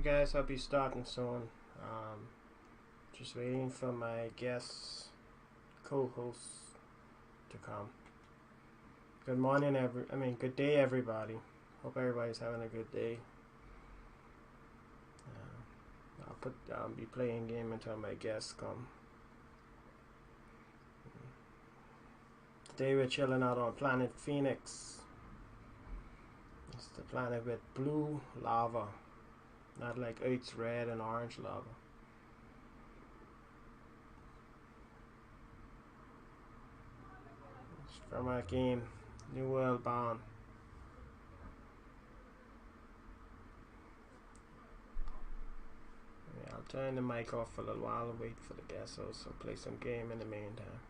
guys, I'll be starting soon. Just waiting for my guest co-host to come. Good morning, good day, everybody. Hope everybody's having a good day. I'll be playing game until my guests come. Today we're chilling out on planet Phoenix. It's the planet with blue lava, not like Earth's red and orange lava. It's from our game, New World Bound. Yeah, I'll turn the mic off for a little while and wait for the guests, so play some game in the meantime.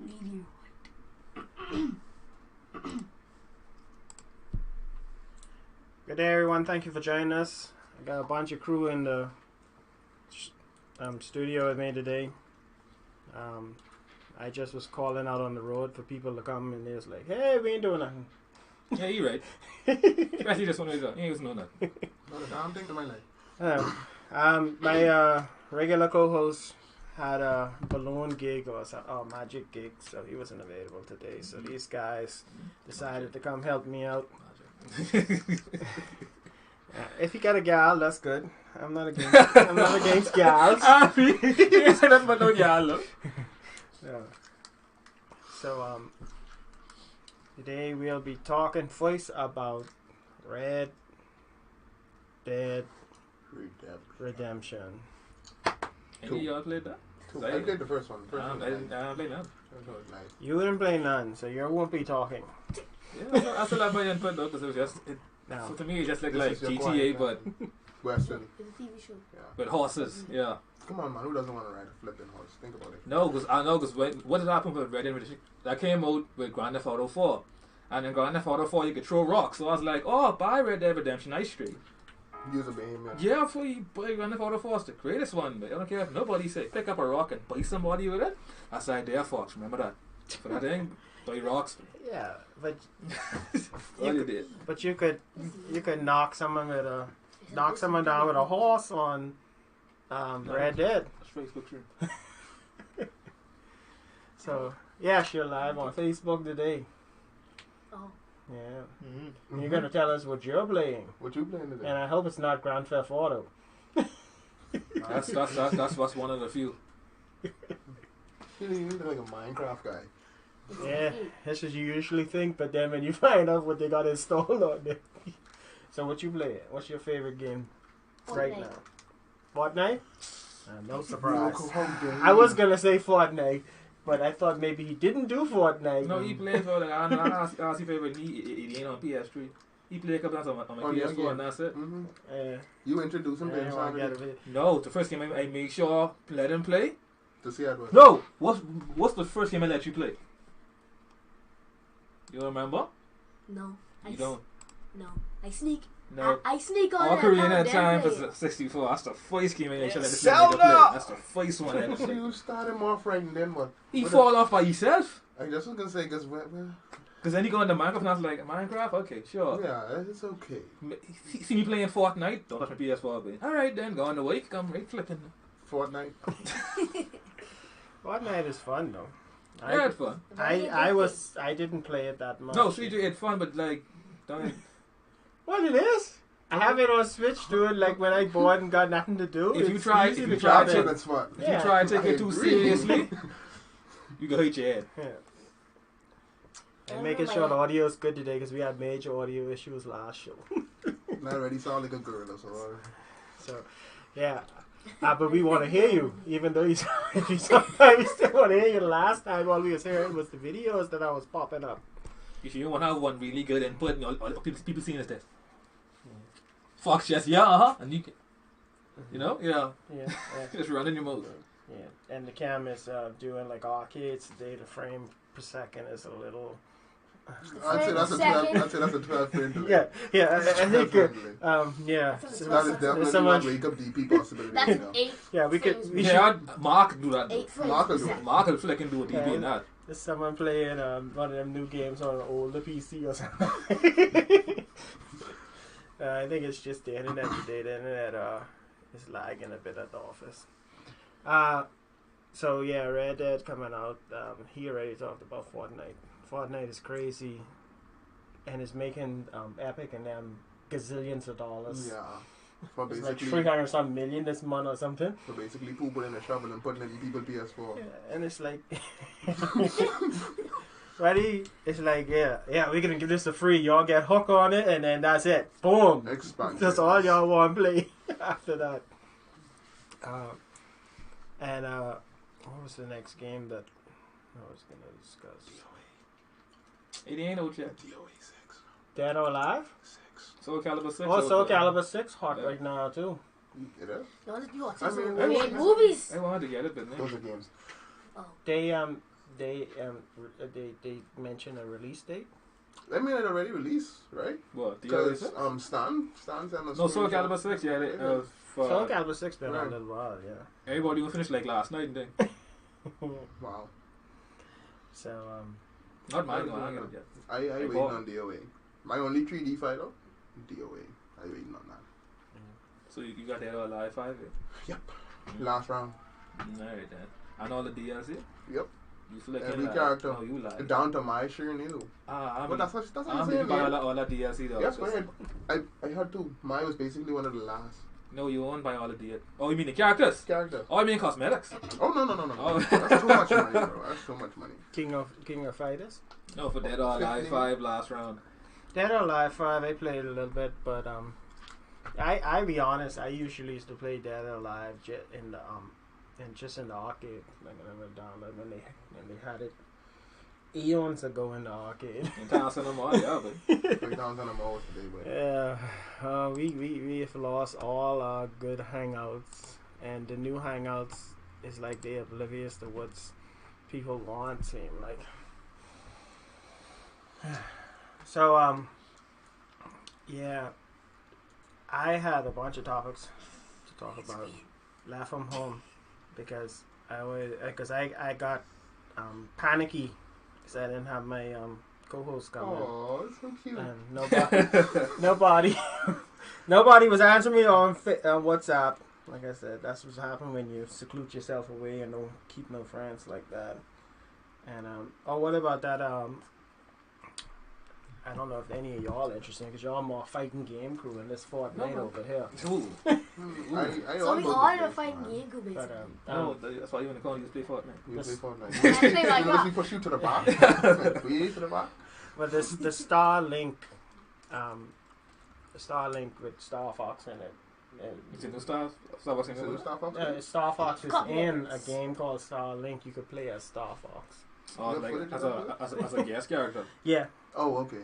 Medium white. Good day, everyone. Thank you for joining us. I got a bunch of crew in the studio with me today. I just was calling out on the road for people to come, and they was like, "Hey, we ain't doing nothing." Yeah, you right. Especially just when he ain't know nothing. Not a damn thing to my life. My regular co-host had a balloon gig or magic gig, so he wasn't available today. So these guys decided to come help me out. If you got a gal, that's good. I'm not against gals. You said that, but no gal, look. Yeah. So today we'll be talking first about Red Dead Redemption. Any of y'all played that? Cool. I played the first one. I didn't play that. Nice. You didn't play none, so you won't be talking. Yeah, I still have my input though, because it was just, No. so to me, it's just like This is your GTA, quiet, but Western. It's a TV show. Yeah. with horses, yeah. Come on, man. Who doesn't want to ride a flipping horse? Think about it. No, because what did happen with Red Dead Redemption? That came out with Grand Theft Auto 4. And in Grand Theft Auto 4, you could throw rocks. So I was like, oh, buy Red Dead Redemption Ice Street. Use a behemoth. Yeah, before you buy Grand Theft Auto 4, it's the greatest one. But I don't care if nobody say, pick up a rock and bite somebody with it. That's the idea, Fox. Remember that. For that thing, buy rocks. Yeah, but All you did. but you could knock someone down with a horse on Red Dead. That's Facebook true. So yeah, you're live on Facebook today. Oh. Yeah, Mm-hmm. you're gonna tell us what you're playing, What you playing today? and I hope it's not Grand Theft Auto. That's what's one of the few. You look like a Minecraft guy. Yeah, that's what you usually think, but then when you find out what they got installed on there. So what you play? What's your favorite game right now? Fortnite? No surprise. Monoko, I was gonna say Fortnite, but I thought maybe he didn't do Fortnite. No, he played for I asked your favorite. He ain't on PS3. He played a couple times on my PS4 yeah. and that's it. Mm-hmm. You introduced him to him Saturday No, the first game I made sure let him play. to see how it was. No, what's the first game I let you play? You remember? No. You don't. No. I sneak. No. I sneak on All that Korean account, had then time play for it. 64. That's the first game I let you play. Zelda! That's the first one I let So play. you start him off right and then what? He What fall off by himself. I just was gonna say because Because then he go into Minecraft and I was like, Minecraft? Okay, sure. yeah, it's okay. See me playing Fortnite? Don't touch my PS4, baby. Alright then, go on the way. Come right flipping. Fortnite. Fortnite is fun though. I had fun. I didn't play it that much. No, CJ had fun, but like, don't. What it is? I have it on Switch, dude. Like when I bored and got nothing to do. If you it's try- easy if to you try jump to- in. That's fun. If Yeah. you try to take I it too agree. seriously, you go hit your head. Yeah. I And don't making know sure why the audio is good today because we had major audio issues last show. Not already sound like a girl or so. So, yeah. But we want to hear you, even though you sometimes still want to hear you. The last time all we was hearing was the videos that I was popping up. If you want to have one really good input, and all people seeing is this. Fox just and you can, yeah, Yeah. just running your mouth. Yeah. And the cam is doing like arcades today. The frame per second is a little. I'd say that's a 12. I'd say that's a 12 frame delay. Yeah. I think. Yeah. That's So That is definitely someone- not wake up DP possibility. That's you an know. 8. Yeah, we could. frames We per should. Yeah, Mark do that. 8 frames Mark per will do it. second. Mark will flick and do a DP in that. There's someone playing one of them new games on an older PC or something. I think it's just the internet today. The internet is lagging a bit at the office. So yeah, Red Dead coming out. He already talked about Fortnite. Fortnite is crazy, and it's making Epic and them gazillions of dollars. Yeah. For It's like basically, 300 some million this month or something. for basically pooping in a shovel and putting it in people's PS4. Yeah, and it's like, ready? It's like, yeah, we're gonna give this for free. Y'all get hooked on it, and then that's it. Boom. Expansion. That's all y'all want to play after that. What was the next game that I was gonna discuss? It ain't no check. DOA 6. Dead or Alive? 6. Soul Calibur 6. Oh, Soul Calibur 6 hot Yeah. right now too. It is? No, you watch I mean, some movies. I wanted to get it, but Those no. are games. They they they mentioned a release date. I mean, it already released, right? What? Because DLC? Stan's and No, Soul Calibur 6. Yeah, for Soul Calibur 6 been Right. on a little while, yeah. everybody will finish like last night and then. Wow. So Not mine. No, I ain't got it yet. I Hey, waiting Paul. on DOA. My only 3D fighter, DOA. I waiting on that. So you got that all live 5? Last round. Alright then. And all the DLC? Yep. You flick Every it character. Oh, you like. Down to my share new. I But mean, that's what I I'm mean, you saying. buy Yeah. all that DLC though. Yes, so go it's- ahead. I had to. Mine was basically one of the last No, you won't buy all the DLC. Oh, you mean the characters? characters. Oh, I mean cosmetics. Oh no. Oh. That's too much money, bro. That's too much money. King of Fighters. No, for Dead or Alive 5 last round. Dead or Alive 5, I played a little bit, but I be honest, I usually used to play Dead or Alive in the and just in the arcade, like when I went down, like when they had it eons ago in the arcade. In town cinema, yeah, but Like down on the mall today, but Yeah, we have lost all our good hangouts, and the new hangouts is like they oblivious to what people want. Seem like. So yeah, I had a bunch of topics to talk about. Laugh from home because I got panicky because I didn't have my co-host come in. oh, it's so cute. And nobody was answering me on WhatsApp. Like I said, that's what's happening when you seclude yourself away and don't keep no friends like that. And what about that? I don't know if any of y'all interested because y'all more fighting game crew in this Fortnite No. over here. Ooh. I So we about all this are place, fighting man. game group But basically. No, that's why you want to call you play Fortnite. We This- play Fortnite. I play like Unless we that. push you to the back. We to the back. But this the Starlink with Star Fox in it. It's in the Star Wars in So the Star Fox. Star Fox is Couple in a minutes. game called Starlink. You could play as Star Fox. Oh, Yeah, like footage as a guest character. Yeah, Oh, okay.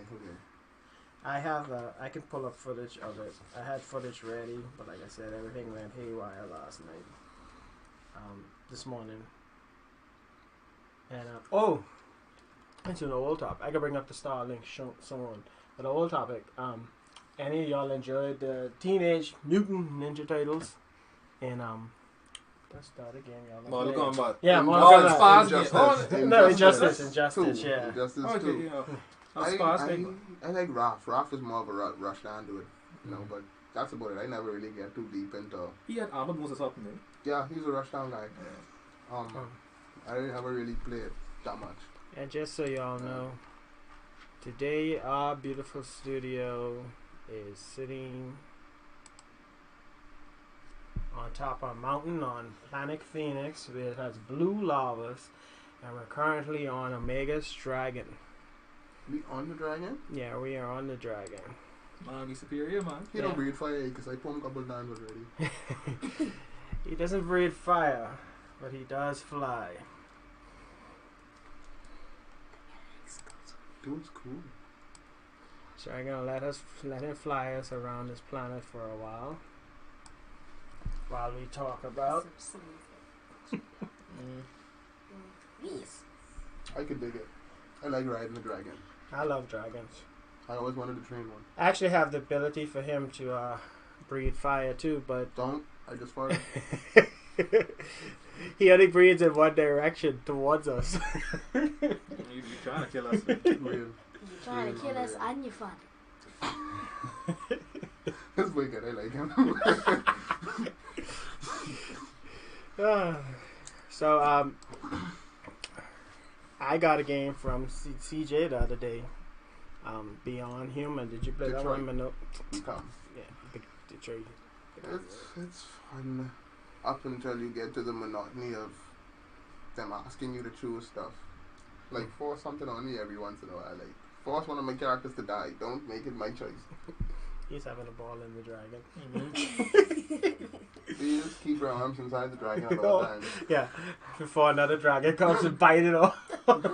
I have. I can pull up footage of it. I had footage ready, but like I said, everything went haywire last night. This morning. And it's an old topic. I can bring up the Starlink show someone. But the old topic. Any of y'all enjoyed the Teenage Mutant Ninja Turtles? And let's start again, y'all. Mortal Kombat. Yeah, In- Mortal Oh, it's Kombat. fast. Injustice. No, Injustice. Injustice, yeah. Injustice Okay, too. yeah. I, That's fast. Like, I like Raph. Raph is more of a rush down to it, you know. But that's about it. I never really get too deep into. he had armored moves or something. Yeah, he's a rush down guy. Yeah. I didn't ever really play it that much. And just so y'all know, today our beautiful studio is sitting on top of a mountain on planet Phoenix, where it has blue lavas, and we're currently on Omega's Dragon. We on the dragon? Yeah, we are on the dragon. Man, he's superior, man. He Yeah. don't breathe fire because I put him a couple times already. He doesn't breathe fire, but he does fly. Dude's cool. So I'm gonna let him fly us around this planet for a while we talk about. Yes. I could dig it. I like riding the dragon. I love dragons. I always wanted to train one. I actually have the ability for him to breathe fire too, but Don't. I just farted. he only breathes in one direction towards us. You trying to kill us. Real. You're trying to kill us and you're fun. That's wicked. I like him. So I got a game from CJ the other day. Beyond Human. Did you play that Detroit. one? No. Come. Yeah, Detroit. It's fun up until you get to the monotony of them asking you to choose stuff. Like force something on me every once in a while. Like force one of my characters to die. Don't make it my choice. He's having a ball in the dragon. You just keep your arms inside the dragon at all times. Yeah, before another dragon comes and bite it off. But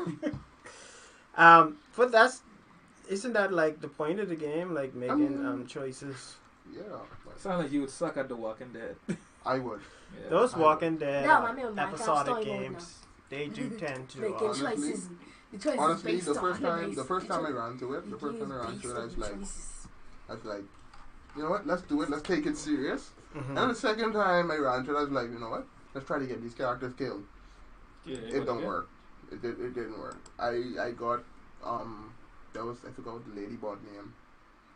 isn't that like the point of the game? Like making choices. Yeah, but Sound like you would suck at The Walking Dead. I would. Yeah. Those I Walking Dead No, I mean, Minecraft episodic story mode games. they do tend to. Making honestly- choices. The choices Honestly, based the on first time, base. the first time I ran to it, The the first game time I ran is to it, I was based on like, choices. you know what? Let's do it. Let's take it serious. Mhm. And the second time I ran to it, I was like, you know what? Let's try to get these characters killed. Yeah, It don't work. It didn't work. I got that was, I forgot what the lady bot name,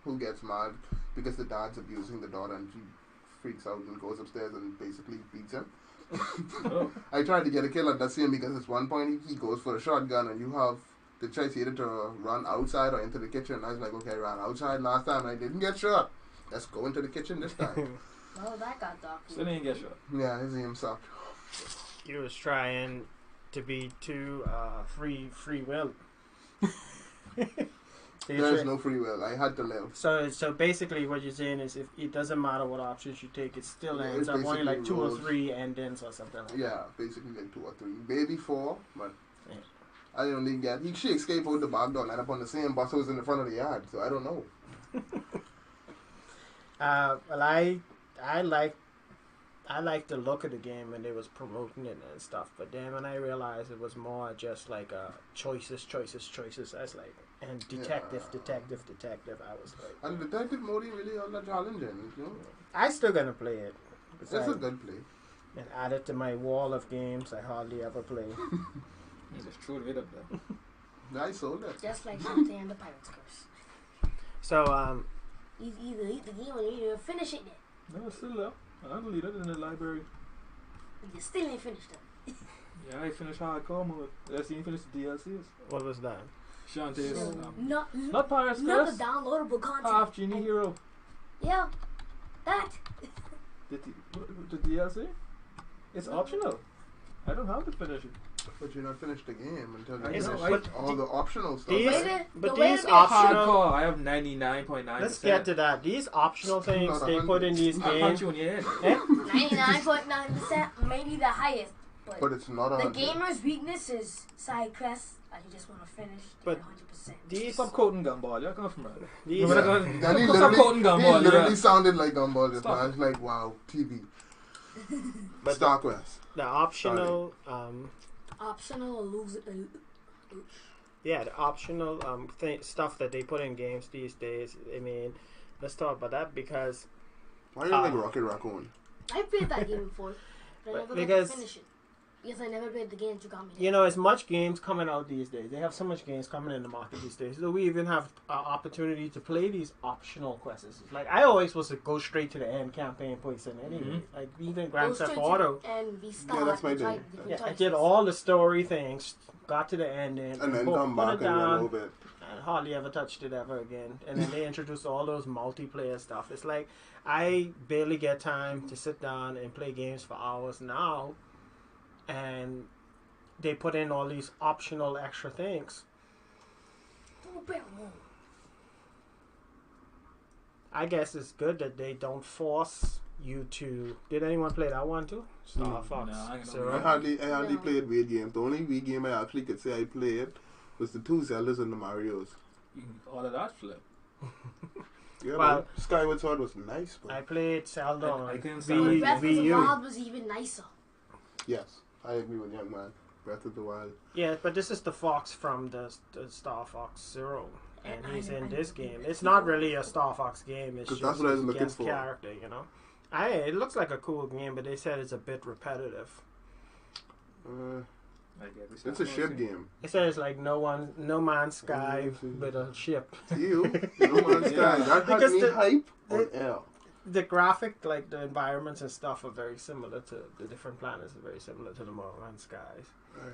who gets mad because the dad's abusing the daughter and she freaks out and goes upstairs and basically beats him. Oh. I tried to get a kill at that scene because at one point he goes for a shotgun and you have the choice either to run outside or into the kitchen. I was like, okay, I ran outside last time and I didn't get shot. Let's go into the kitchen this time. Well, that got dark. So they didn't get shot. Yeah, his aim sucked. You was trying to be too free will. There is no free will. I had to live. So basically, what you're saying is, if it doesn't matter what options you take, it still Yeah, ends it's up only like basically 2 or rolls. 3 endings or something like that. Yeah, basically like 2 or 3. Maybe 4, but Yeah. I only get. She escaped out the back door and ended up on the same bus that was in the front of the yard, so I don't know. Well, I like the look of the game when they was promoting it and stuff, but then when I realized it was more just like choices. I was like, and detective. I was like, And Detective Mode really all that challenging, you know? I still gonna play it. It's a good play. And add it to my wall of games I hardly ever play. You just threw it right up there. I sold it. Just like Shantae and the Pirate's Curse. So You either eat the game or you either finish it yet. No, it's still there. I believe it in the library. But you still ain't finished it. Yeah, I finished hardcore mode. I seen finish the DLCs. what was that? Shantae's. So, not Not Pirates not Curse. the downloadable content. Half Genie And- Hero. Yeah, that. The DLC? It's optional. I don't have to finish it. But you're not finished the game until I you know, finish I- all the optional stuff. These- right? but the way these to be optional- Hardcore, I have 99.9%. Let's get to that. These optional things Not they put in these I'll punch games. you in your head. Eh? 99.9%, maybe the highest. But it's not The 100. gamer's weakness is side quests that you just want to finish. But 100%. These Stop quoting Gumball. You're coming from right. these Remember Yeah. that Then he Stop quoting literally, Gumball. literally sounded like Gumball just Stop. now. I was like, wow, TV. But Star Quest. the optional Optional or lose. yeah, the optional stuff that they put in games these days. I mean, let's talk about that because Why do you like Rocket Raccoon? I played that game before, but I But never got because- to finish it. Because I never played the games you got me. you know, as much games coming out these days, they have so much games coming in the market these days. So we even have opportunity to play these optional quests. Like I always was to go straight to the end campaign person anyway. Like even Grand Theft Auto. And we start. Yeah, that's my and try thing. different Yeah, I choices. did all the story things, got to the end, And then boom, come put back it and run down, over it. and hardly ever touched it ever again. And then they introduced all those multiplayer stuff. It's like I barely get time to sit down and play games for hours now, and they put in all these optional extra things. Oh, barrel. I guess it's good that they don't force you to. Did anyone play that one too? Star Fox. No, I ain't Zero? gonna- I hardly No. played Wii games. The only Wii game I actually could say I played was the 2 Zeldas and the Marios. All of that flip. Yeah, Well- man. Skyward Sword was nice, but I played Zelda I on couldn't But stand Breath of Wii the U. Wild was even nicer. yes, I agree with young man. Breath of the Wild. Yeah, but this is the Fox from the Star Fox Zero, and And he's I- in I- this game. It's not really a Star Fox game. It's 'Cause just that's what I was his looking guest for. character, you know. It looks like a cool game, but they said it's a bit repetitive. I get this. It's a ship game. It says like No Man's Sky with a ship. You, No Man's Sky. That had Because me the- hype on air. The graphic, like the environments and stuff, are very similar to the different planets. Are very similar to the No Man's Skies.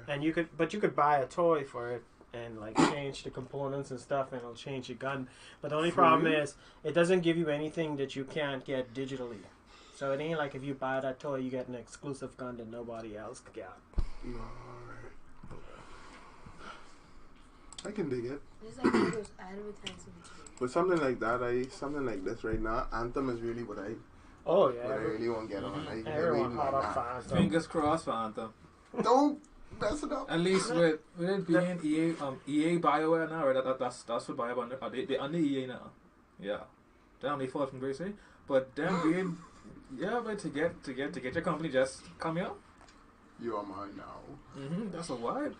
And you could buy a toy for it and like change the components and stuff, and it'll change your gun. But the only problem is it doesn't give you anything that you can't get digitally. So it ain't like if you buy that toy, you get an exclusive gun that nobody else got. I can dig it. It's like those advertisements. But something like that, something like this right now, Anthem is really what I Oh yeah, really want to get on. I everyone really hot like up that. fast. Fingers crossed for Anthem. Don't mess it up. At least with it being EA BioWare now, right? That's what BioWare. They under EA now. Yeah, damn, they fought from Grace, but them being but to get your company just come here. You are mine now. That's a vibe.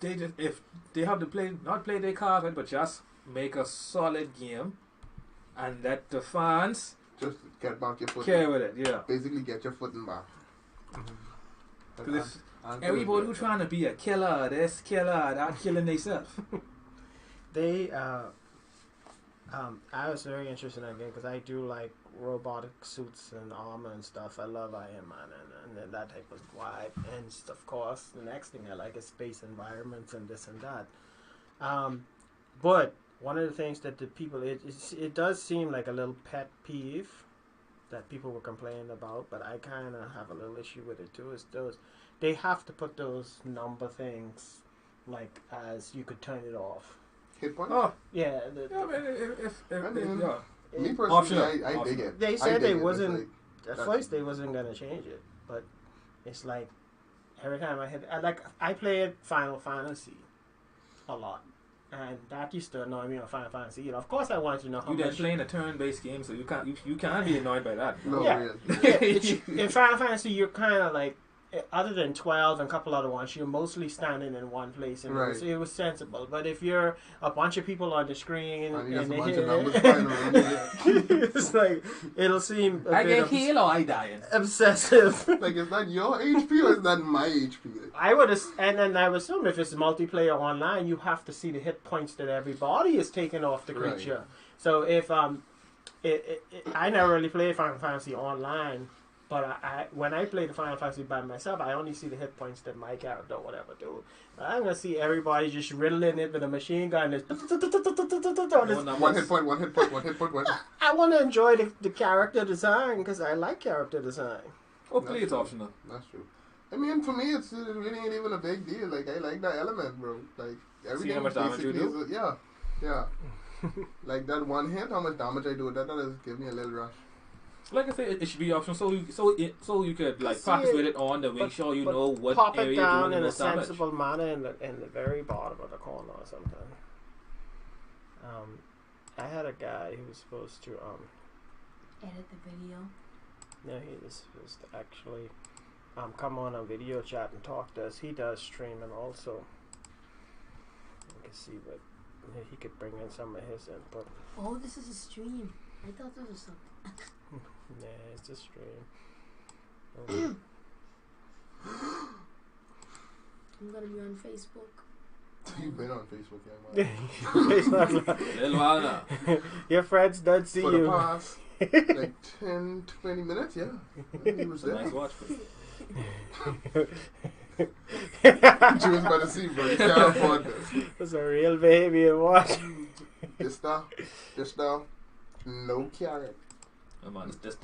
They just if they have to play not play their cards right, but just make a solid game and let the fans Just get back your foot. care with it. Yeah. Basically, get your footing back. Because everybody who's trying to be a killer, this killer, that, killing themselves. They, I was very interested in that game because I do like robotic suits and armor and stuff. I love Iron Man and that type of vibe. And of course, the next thing I like is space environments and this and that. But one of the things that the people, it does seem like a little pet peeve that people were complaining about, but I kind of have a little issue with it too. Is they have to put those number things like as you could turn it off. Hit points? Oh, Yeah. Me personally, Optional. I dig it. They I said dig they it. It's wasn't like- at that's- first they wasn't gonna change it, but it's like every time I played Final Fantasy a lot, and that used to annoy me on Final Fantasy. You know, of course I wanted to know how You then much. playing a turn-based game, so you can't be annoyed by that. No, Yeah. real. In Final Fantasy, you're kind of like, other than 12 and a couple other ones, you're mostly standing in one place, and Right. it was sensible. But if you're a bunch of people on the screen And you got and a they bunch of numbers flying around you. it's like it'll seem a I bit get healed or I dying. obsessive. Like, is that your HP or is that my HP? I would, and then I would assume if it's multiplayer online, you have to see the hit points that everybody is taking off the Right. creature. So if I never really played Final Fantasy online, but I when I play the Final Fantasy by myself, I only see the hit points that my character or whatever do. I'm gonna see everybody just riddling it with a machine gun. One hit point, one hit point, one hit point, one. I want to enjoy the character design because I like character design. Hopefully it's optional. That's true. I mean, for me, it really ain't even a big deal. Like, I like that element, bro. Like, everything how much damage you basically do? is yeah. Like, that one hit, how much damage I do, that does give me a little rush. Like I said, it should be optional, so you could like See practice it, with it on to make sure you but know what pop area it you're down doing the in a most damage. sensible manner in the very bottom of the corner or something. I had a guy who was supposed to Edit the video. no, he was supposed to actually come on a video chat and talk to us. He does streaming also. You can see what he could bring in some of his input. Oh, this is a stream. I thought this was something. Yeah, it's a stream. Oh. I'm gonna be on Facebook. You've been on Facebook, yeah, man. It's not like- A little while now. your friends don't see For the you. past, like, 10, 20 minutes, yeah. He was It's a there. nice watch. She was about to see, bro. You can't afford this. It's a real baby and watch. Just now, no carrot. Oh, man, that's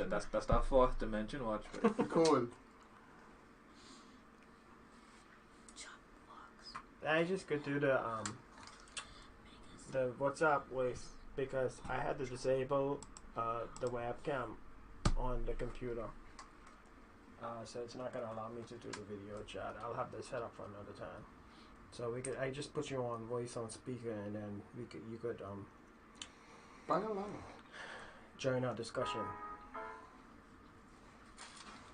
that fourth dimension watch. But Cool. I just could do the WhatsApp voice because I had to disable the webcam on the computer. So it's not gonna allow me to do the video chat. I'll have this set up for another time. So I just put you on voice on speaker and then you could Bang along. join our discussion.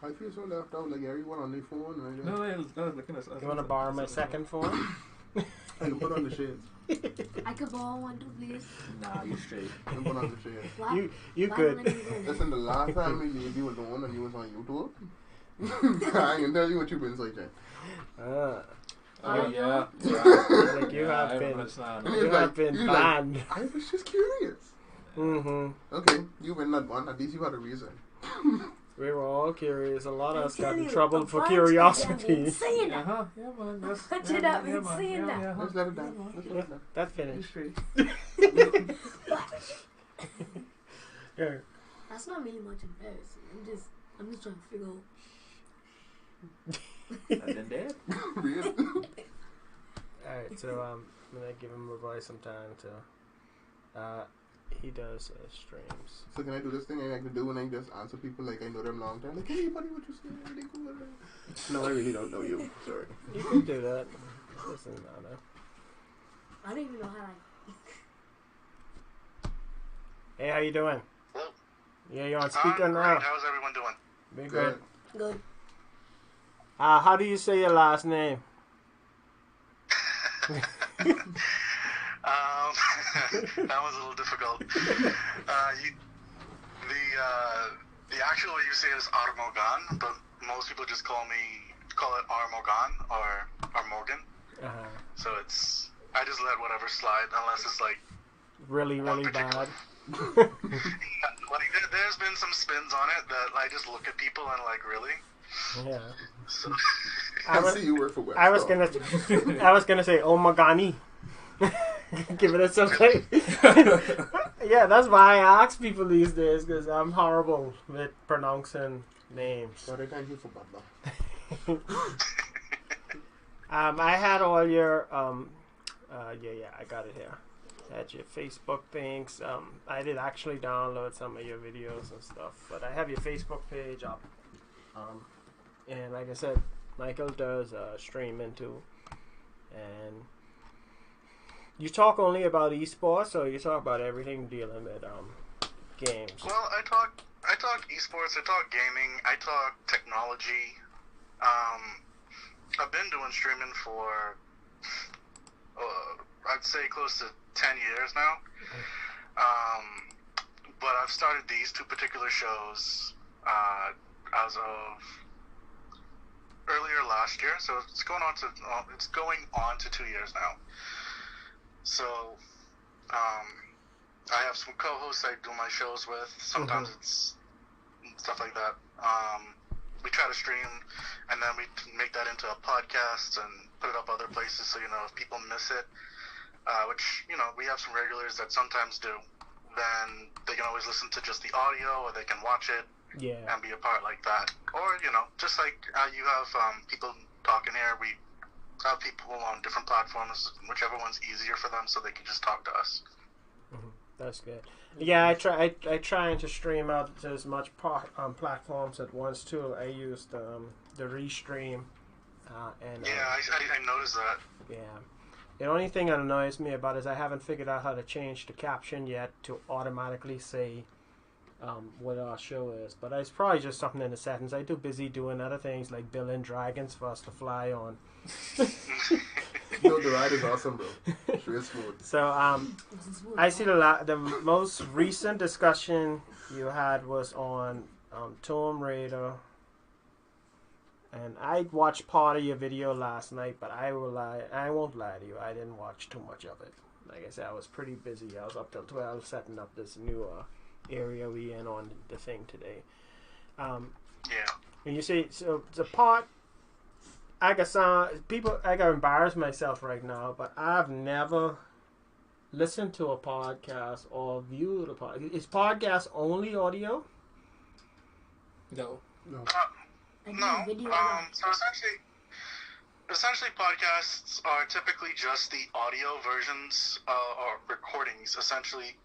I feel so left out, like everyone on their phone right now. no, I was looking at. You wanna borrow my second phone? I can put on the shades. I could borrow one too, please. Nah, you straight. I can put on the shades. Why? You Why could. won't I do that? Listen, the last time we gave you alone and you was on YouTube, I can tell you what you've been searching. Oh yeah. Like you Yeah, I have been, remember this now. And you he's like- have been he's like- banned. I was just curious. Mm-hmm. Okay, you win that one. At least you had a reason. We were all curious. A lot of us got telling in you, trouble a for bunch of them curiosity. been saying that. Uh-huh. Yeah, man. That's, But yeah, you man, not been yeah, man, saying yeah, that. yeah, Let's man. let it down. Let's let it down. That's You finished. straight. Yeah. That's not really much embarrassing. I'm just trying to figure out. And then dead. Really? Alright, so I'm gonna give him a voice some time to he does streams. So can I do this thing I like to do when I just answer people like I know them long time? Like, hey buddy, what you saying? Really cool. No, I really don't know you. Sorry. You can do that. Doesn't matter. I don't even know how Hey, how you doing? Hello. Yeah, you're on speaker now. How's everyone doing? Be good. Good. How do you say your last name? That was a little difficult. The actual way you say it is Armogan, but most people just call it Armogan or Morgan. So I just let whatever slide unless it's like really bad. Like there's been some spins on it that I just look at people and like, really? Yeah. So I see you work for West. I was gonna say Omagani. Give it a something. Yeah, that's why I ask people these days, because I'm horrible with pronouncing names. Sorry, thank you for Baba. I had all your yeah, I got it here. Had your Facebook things. I did actually download some of your videos and stuff, but I have your Facebook page up. And like I said, Michael does streaming too. And you talk only about esports, or you talk about everything dealing with games? Well, I talk esports, I talk gaming, I talk technology. I've been doing streaming for I'd say close to 10 years now. But I've started these two particular shows as of earlier last year, so it's going on to 2 years now. So I have some co-hosts I do my shows with. Sometimes it's stuff like that. We try to stream, and then we make that into a podcast and put it up other places, so if people miss it, which we have some regulars that sometimes do, then they can always listen to just the audio, or they can watch it and be a part like that. Or just like you have people talking here, we have people on different platforms, whichever one's easier for them, so they can just talk to us. That's good. Yeah, I trying to stream out to as much platforms at once too. I used the Restream, and I noticed that. Yeah, the only thing that annoys me about it is I haven't figured out how to change the caption yet to automatically say what our show is. But it's probably just something in the settings. I too busy doing other things like building dragons for us to fly on. The ride is awesome, bro. Sure, smooth. So I see the most recent discussion you had was on Tomb Raider, and I watched part of your video last night, but I won't lie to you, I didn't watch too much of it. Like I said, I was pretty busy. I was up till 12 setting up this new area we in on the thing today. And you see, so the part. I gotta embarrass myself right now, but I've never listened to a podcast or viewed a podcast. Is podcast only audio? No. No. So essentially, podcasts are typically just the audio versions or recordings, essentially,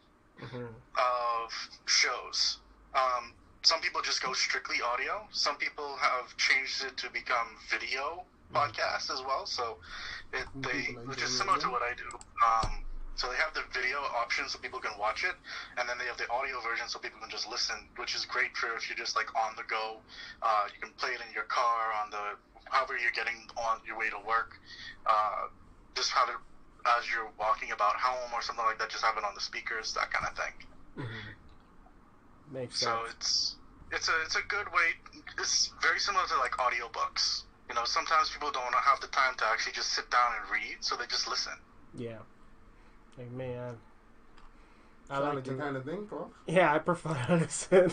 of shows. Some people just go strictly audio. Some people have changed it to become video podcast as well. So which is similar to what I do. So they have the video option so people can watch it, and then they have the audio version so people can just listen, which is great for if you're just like on the go. You can play it in your car, however you're getting on your way to work. Just have it as you're walking about home or something like that. Just have it on the speakers, that kind of thing. Makes sense. So it's a good way. It's very similar to like audiobooks. Sometimes people don't have the time to actually just sit down and read, so they just listen. Yeah. Like, man, I like the kind of thing, Paul. Yeah, I prefer to listen.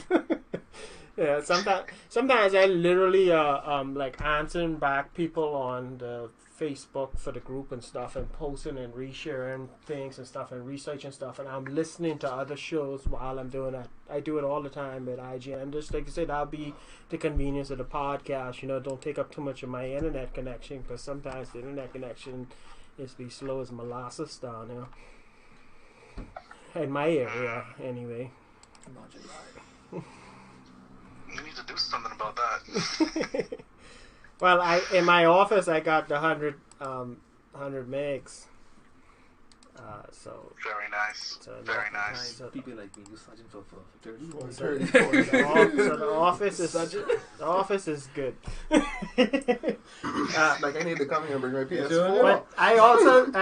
Yeah, sometimes I literally like answering back people on the Facebook for the group and stuff, and posting and resharing things and stuff and researching stuff, and I'm listening to other shows while I'm doing that. I do it all the time at IGN. Just like I said, that'll be the convenience of the podcast. Don't take up too much of my internet connection, because sometimes the internet connection is be slow as molasses down there. In my area, anyway. You need to do something about that. Well, in my office I got the 100 megs. So Very nice. Very nice. So People like me do Sergeant for 30. The office is good. Like I need to come here and bring my PS4. But I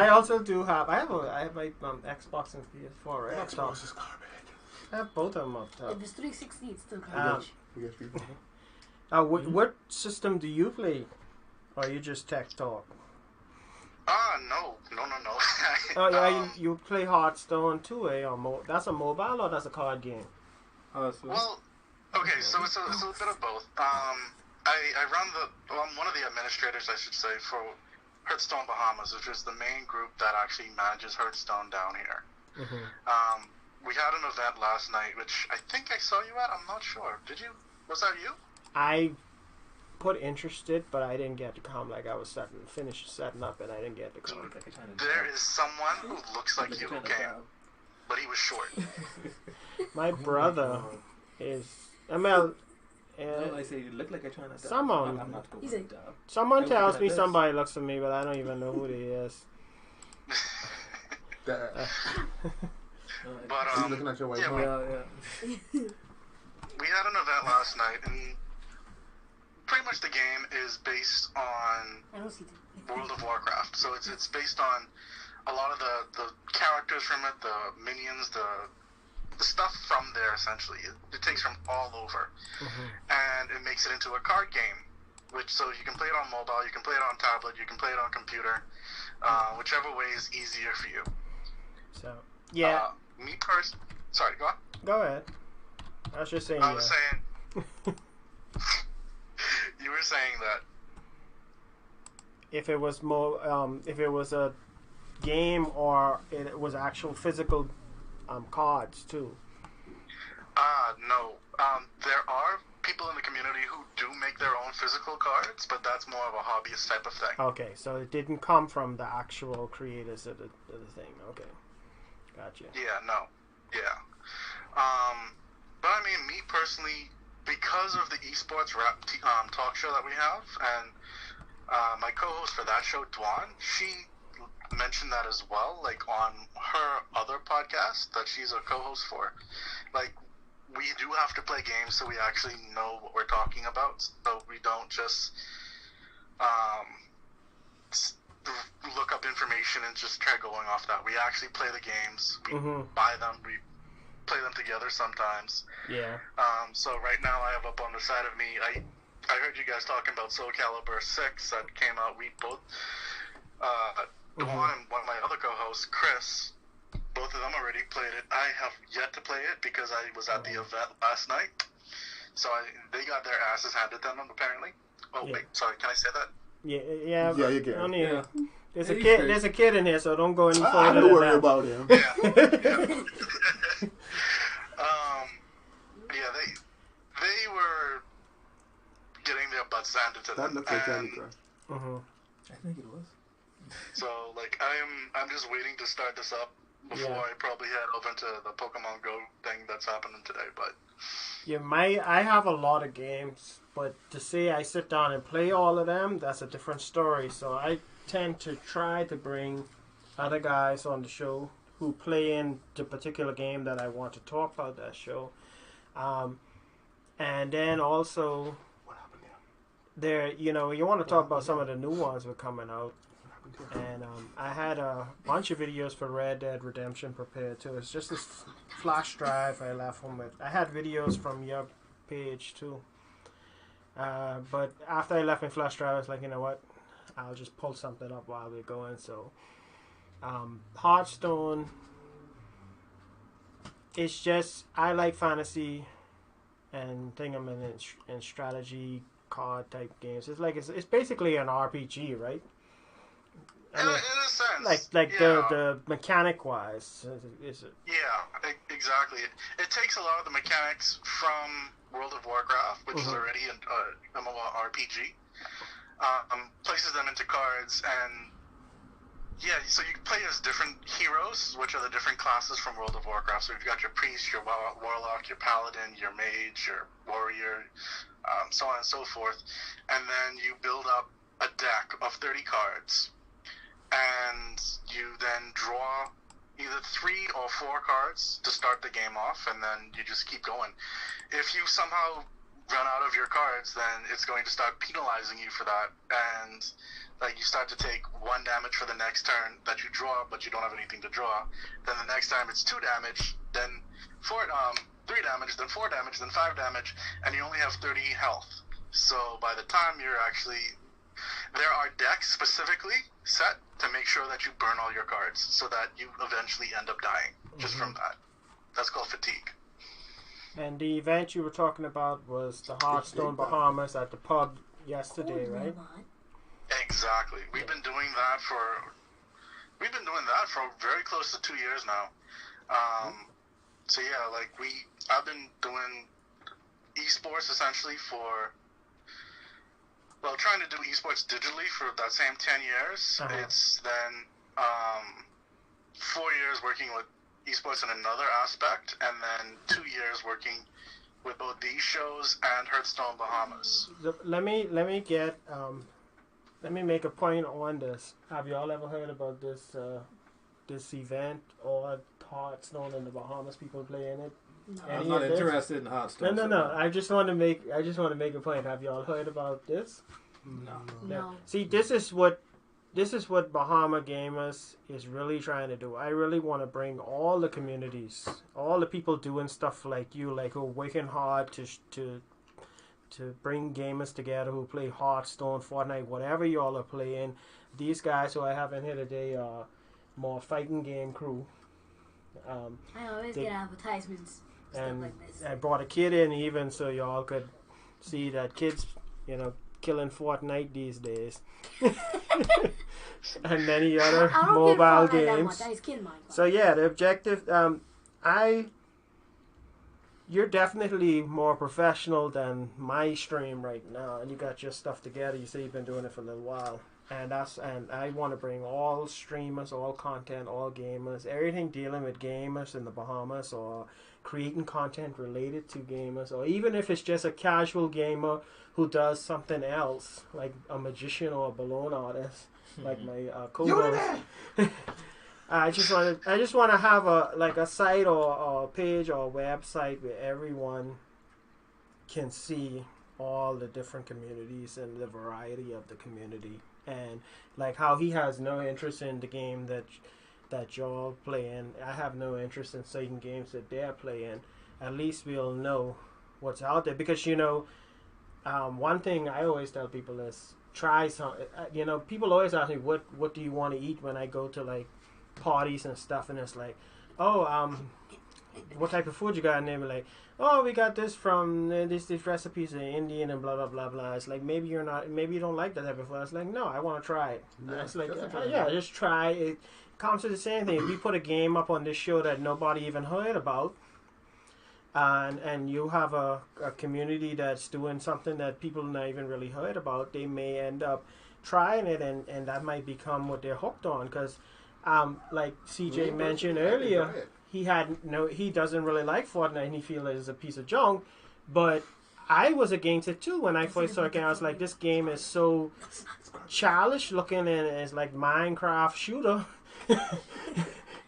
also do have I have my Xbox and PS4, right? Xbox is garbage. I have both of them up top. If it's 360, it's still garbage. We get people. What system do you play? Or you just tech talk? No. Oh yeah, you play Hearthstone too, eh? That's a mobile or that's a card game? Well, okay, so it's a bit of both. I run I'm one of the administrators, I should say, for Hearthstone Bahamas, which is the main group that actually manages Hearthstone down here. Mm-hmm. We had an event last night, which I think I saw you at. I'm not sure. Did you? Was that you? I put interested, but I didn't get to come. Like I was finished setting up, and I didn't get to come. There is someone who looks like you who came, but he was short. My brother is. No, I say you look like you're trying to. Someone. I'm not going He's a- to. Someone I tells look me at this. somebody looks at me, but I don't even know who they is. That- But Are you looking at your wife? yeah, Yeah. we had an event last night, and pretty much the game is based on I don't see them. World of Warcraft. So it's based on a lot of the characters from it, the minions, the stuff from there. Essentially, it takes from all over, and it makes it into a card game. So you can play it on mobile, you can play it on tablet, you can play it on computer, whichever way is easier for you. So yeah, Sorry, go on. go ahead. I was just saying. I was saying. You were saying that. If it was more, if it was a game or it was actual physical cards too. No. There are people in the community who do make their own physical cards, but that's more of a hobbyist type of thing. Okay, so it didn't come from the actual creators of the thing. Okay, gotcha. Yeah, no. Yeah. But I mean, me personally, because of the esports talk show that we have, and my co-host for that show, Dwan, she mentioned that as well, like on her other podcast that she's a co-host for. Like, we do have to play games so we actually know what we're talking about, so we don't just look up information and just try going off that. We actually play the games, we buy them, we play them together sometimes. Yeah. So right now I have up on the side of me, I heard you guys talking about Soul Calibur 6 that came out. We both, Dwan and one of my other co-hosts, Chris, both of them already played it. I have yet to play it because I was at the event last night. So they got their asses handed to them apparently. Oh wait, sorry, can I say that? Yeah, you can. There's a kid. There's a kid in here, so don't go any further. I than don't worry that. about him. Yeah. They were getting their butts handed to That them. looks like Candy Crush. I think it was. So like I'm just waiting to start this up before I probably head over into the Pokemon Go thing that's happening today. But Yeah, I have a lot of games, but to say I sit down and play all of them, that's a different story. So I tend to try to bring other guys on the show who play in the particular game that I want to talk about that show. And then also, What happened here? there, you want to talk about some of the new ones that are coming out. And I had a bunch of videos for Red Dead Redemption prepared too. It's just this flash drive I left home with. I had videos from your page too. But after I left my flash drive, I was like, you know what? I'll just pull something up while we're going. So, Hearthstone. It's just, I like fantasy and and strategy card type games. It's like it's basically an RPG, right? I mean, in a sense, like yeah. the mechanic wise, is it? Yeah, exactly. It takes a lot of the mechanics from World of Warcraft, which is already an MMORPG, places them into cards, and yeah, so you can play as different heroes, which are the different classes from World of Warcraft. So you've got your priest, your warlock, your paladin, your mage, your warrior, so on and so forth, and then you build up a deck of 30 cards. And you then draw either 3 or 4 cards to start the game off, and then you just keep going. If you somehow run out of your cards, then it's going to start penalizing you for that, and like you start to take 1 damage for the next turn that you draw, but you don't have anything to draw. Then the next time it's 2 damage, then 3 damage, then 4 damage, then 5 damage, and you only have 30 health. So by the time you're actually, there are decks specifically set to make sure that you burn all your cards, so that you eventually end up dying just from that. That's called fatigue. And the event you were talking about was the Hearthstone Bahamas at the pub yesterday, right? Exactly. We've been doing that for very close to 2 years now. So yeah, like I've been doing esports essentially for, well, trying to do esports digitally for that same 10 years. It's then 4 years working with esports in another aspect, and then 2 years working with both these shows and Hearthstone Bahamas. Let me make a point on this. Have you all ever heard about this this event or Hearthstone in the Bahamas? People play in it. No. I'm not interested in Hearthstone. No. I just want to make a point. Have you all heard about this? No. See, this is what Bahama Gamers is really trying to do. I really want to bring all the communities, all the people doing stuff like you, like who are working hard to bring gamers together who play Hearthstone, Fortnite, whatever y'all are playing. These guys who I have in here today are more fighting game crew. I always get advertisements stuff like this. I brought a kid in even so y'all could see that kids, killing Fortnite these days. And many other mobile games. So yeah, the objective, you're definitely more professional than my stream right now, and you got your stuff together. You say you've been doing it for a little while, and I want to bring all streamers, all content, all gamers, everything dealing with gamers in the Bahamas, or creating content related to gamers, or even if it's just a casual gamer who does something else, like a magician or a balloon artist, like my co-host. I just want to have a site or a page or a website where everyone can see all the different communities and the variety of the community, and like how he has no interest in the game that y'all playing. I have no interest in certain games that they're playing. At least we'll know what's out there, because one thing I always tell people is try some. People always ask me what do you want to eat when I go to like parties and stuff, and it's like, what type of food you got? And they be like, oh, we got this from these recipes in Indian and blah blah blah blah. It's like, maybe you don't like that type of food. It's like, no, I want to try it. Yeah, it's like, just just try it. Comes to the same thing. If you put a game up on this show that nobody even heard about, and you have a community that's doing something that people not even really heard about, they may end up trying it, and that might become what they're hooked on. Because like CJ mentioned earlier, he doesn't really like Fortnite, and he feels it's a piece of junk. But I was against it too when I first saw it. I was like, this game is so childish looking, and it's like Minecraft shooter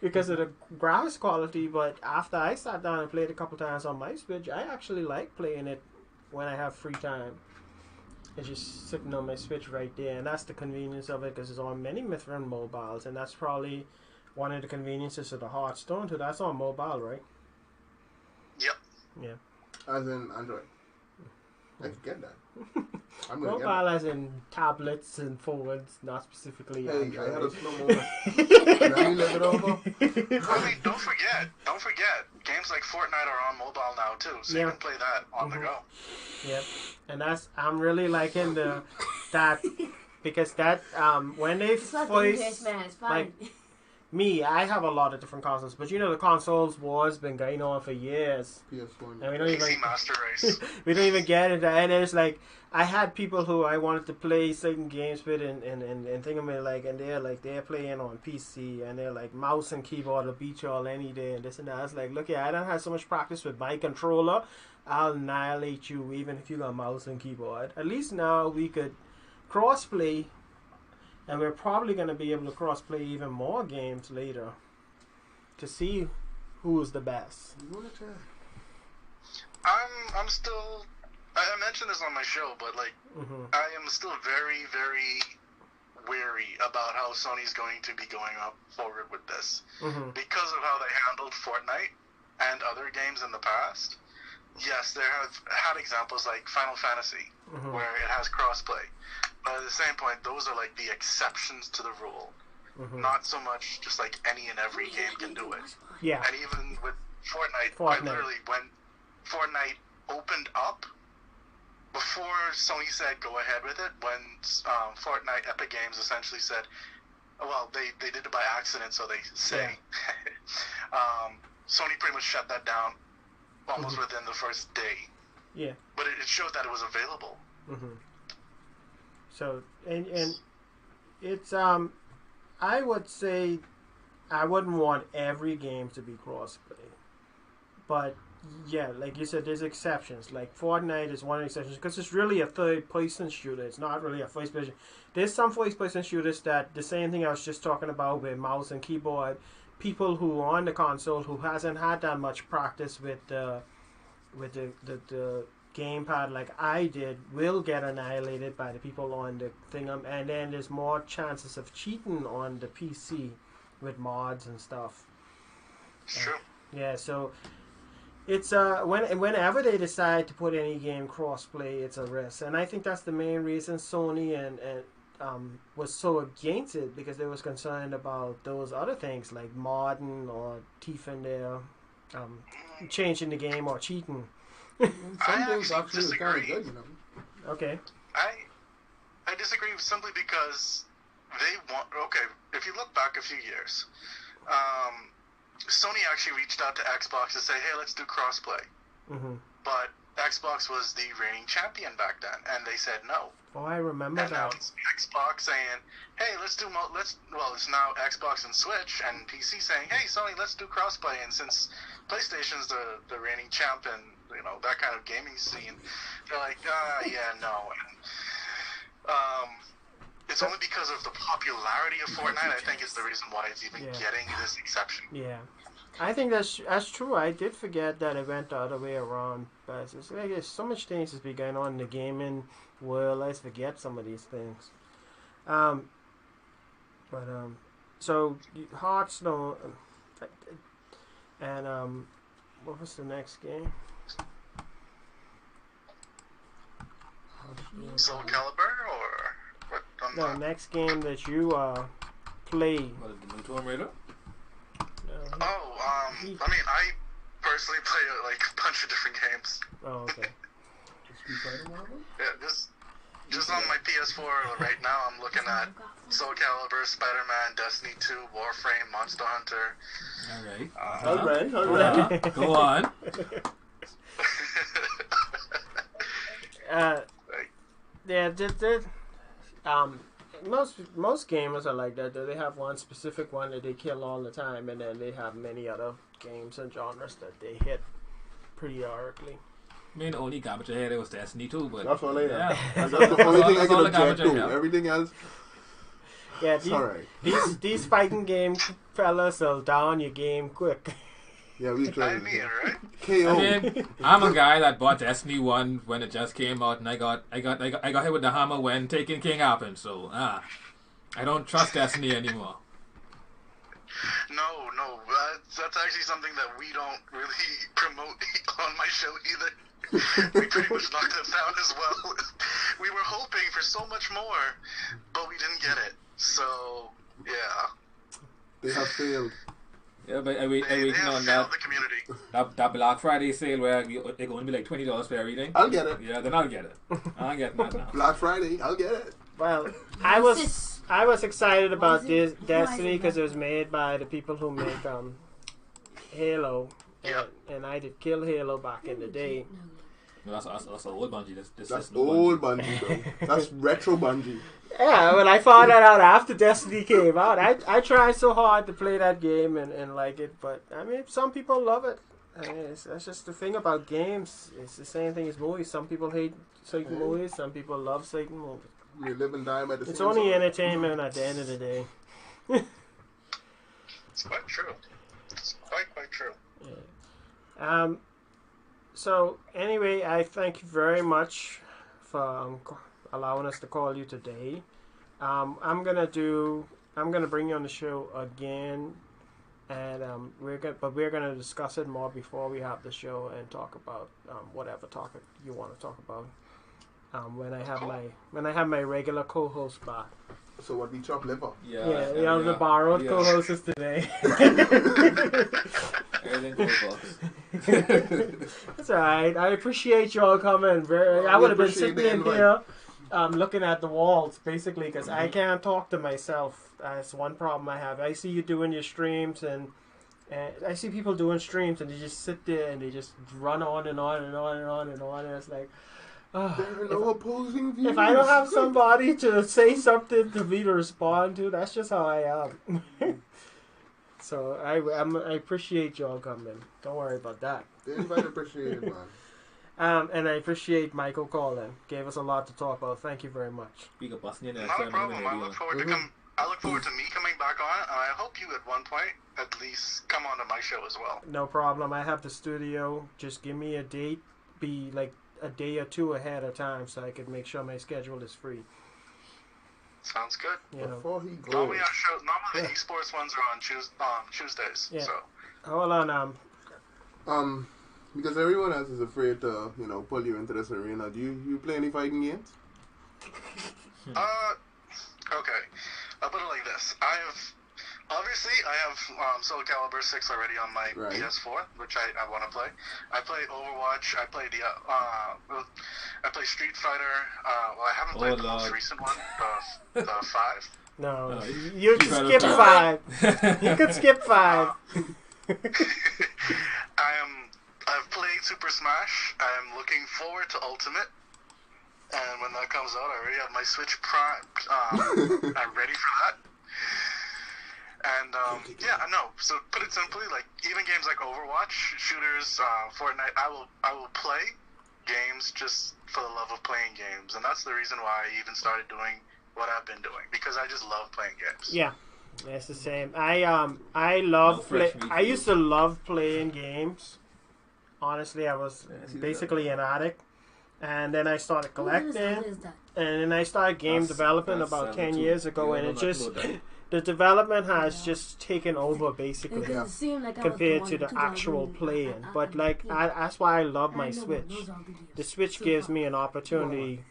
because of the graphics quality. But after I sat down and played a couple times on my Switch, I actually like playing it when I have free time. It's just sitting on my Switch right there, and that's the convenience of it, because it's on many different mobiles, and that's probably one of the conveniences of the Hearthstone too. That's on mobile, right? Yep. Yeah. As in Android. I could get that. Mobile as in tablets and phones, not specifically Android. I had a slow moment. Let me live it over. I mean, don't forget, games like Fortnite are on mobile now too, so you can play that on the go. Yep, and I'm really liking that because that when they voice like me, I have a lot of different consoles, but the consoles war's been going on for years. PS1. And we don't even Master Race. we don't even get into that. And it's like I had people who I wanted to play certain games with, and think of it like, and they're playing on PC, and they're like mouse and keyboard will beat y'all any day, and this and that. It's like, look, I don't have so much practice with my controller. I'll annihilate you even if you got mouse and keyboard. At least now we could crossplay. And we're probably going to be able to cross-play even more games later. to see who's the best. You wanna try? I'm still. I mentioned this on my show, but like, I am still very, very wary about how Sony's going to be going up forward with this because of how they handled Fortnite and other games in the past. Yes, there have had examples like Final Fantasy where it has crossplay, but at the same point, those are like the exceptions to the rule. Not so much just like any and every game can do it. Yeah. And even with Fortnite. Quite literally, when Fortnite opened up, before Sony said go ahead with it, when Fortnite Epic Games essentially said, well, they did it by accident, so they say, Sony pretty much shut that down almost within the first day. Yeah. But it showed that it was available. So, and it's, I would say I wouldn't want every game to be crossplay. But, yeah, like you said, there's exceptions. Like, Fortnite is one of the exceptions because it's really a third-person shooter. It's not really a first-person. There's some first-person shooters that, the same thing I was just talking about with mouse and keyboard, people who are on the console who hasn't had that much practice with the gamepad like I did will get annihilated by the people on the thing, and then there's more chances of cheating on the PC with mods and stuff. Sure. Yeah, so it's whenever they decide to put any game crossplay, it's a risk, and I think that's the main reason Sony and was so against it, because they was concerned about those other things like modding or thieving their changing the game or cheating. Some games actually is kind of good, you know. Okay. I disagree simply because they want. Okay, if you look back a few years, Sony actually reached out to Xbox to say, "Hey, let's do crossplay." But Xbox was the reigning champion back then, and they said no. Oh, I remember and that. now it's Xbox saying, "Hey, let's do it's now Xbox and Switch and PC saying, "Hey, Sony, let's do crossplay." And since PlayStation's the reigning champion, you know, that kind of gaming scene, they're like, yeah, no. And it's only because of the popularity of Fortnite, I think, is the reason why it's even getting this exception. Yeah. I think that's true. I did forget that it went the other way around. But it's like there's so much things that's been going on in the gaming world. I forget some of these things. So Hearthstone, and what was the next game? Soul Calibur or what? The next game that you played. What is the new Tomb Raider? I mean, I personally play like a bunch of different games. Oh, okay. Yeah, just on my PS4 right now, I'm looking at Soul Calibur, Spider-Man, Destiny 2, Warframe, Monster Hunter. All right. Go on. Most gamers are like that. They have one specific one that they kill all the time, and then they have many other games and genres that they hit periodically. I mean, the only garbage I had was Destiny 2, but that's all I have. Yeah. That's the only thing I can object to. Everything else. Yeah, Alright. these fighting game fellas will down your game quick. Yeah, we tried. I mean, right? KO. I mean, I'm a guy that bought Destiny 1 when it just came out, and I got hit with the hammer when taking King happened. So I don't trust Destiny anymore. No, that's actually something that we don't really promote on my show either. We pretty much knocked it down as well. We were hoping for so much more, but we didn't get it. So yeah, they have failed. Yeah, but I waiting on that Black Friday sale where it's going to be like $20 for everything. I'll get it. Yeah, then I'll get it. I'll get that now. Black Friday, I'll get it. Well, I was excited about this Destiny because it was made by the people who make Halo, and I did kill Halo back in the day. No, that's old Bungie. That's old Bungie, bro. That's retro Bungie. Yeah, when I found that out after Destiny came out, I tried so hard to play that game and like it, but I mean, some people love it. I mean, that's just the thing about games. It's the same thing as movies. Some people hate certain movies, some people love certain movies. We live and die by the same. It's only entertainment at the end of the day. It's quite true. It's true. Yeah. So anyway, I thank you very much for allowing us to call you today. I'm gonna bring you on the show again, and we're gonna discuss it more before we have the show and talk about whatever topic you want to talk about. When I have my regular co-host back. So what, we chop liver? Yeah, the borrowed co-host is today. Everything cool, That's alright. I appreciate y'all coming. I would have been sitting in here looking at the walls, basically, because I can't talk to myself. That's one problem I have. I see you doing your streams, and I see people doing streams, and they just sit there and they just run on and on and on and on and on, and it's like, there are no opposing views. if I don't have somebody to say something to me to respond to, that's just how I am. So I appreciate y'all coming. Don't worry about that. The invite appreciated, man. And I appreciate Michael calling. Gave us a lot to talk about. Thank you very much. Not a problem. I look forward to me coming back on, and I hope you at one point at least come on to my show as well. No problem. I have the studio. Just give me a date. Be like a day or two ahead of time so I could make sure my schedule is free. Sounds good. Before he goes, normally the esports ones are on Tuesdays. Yeah. So. Hold on. Because everyone else is afraid to, pull you into this arena. Do you play any fighting games? Okay. I'll put it like this. I have Soul Calibur 6 already on my PS4, which I want to play. I play Overwatch. I play I play Street Fighter. I haven't played the most recent one, the 5. No, you can skip 5. You can skip 5. I've played Super Smash. I'm looking forward to Ultimate. And when that comes out, I already have my Switch Prime. I'm ready for that. And, I know. So, put it simply, like, even games like Overwatch, shooters, Fortnite, I will play games just for the love of playing games. And that's the reason why I even started doing what I've been doing. Because I just love playing games. Yeah. It's the same. I used to love playing games. Honestly, I was basically an addict. And then I started collecting. And then I started game development about 10 years ago. And it just... The development has just taken over, basically, compared to the actual playing. But, that's why I love my Switch. The Switch gives me an opportunity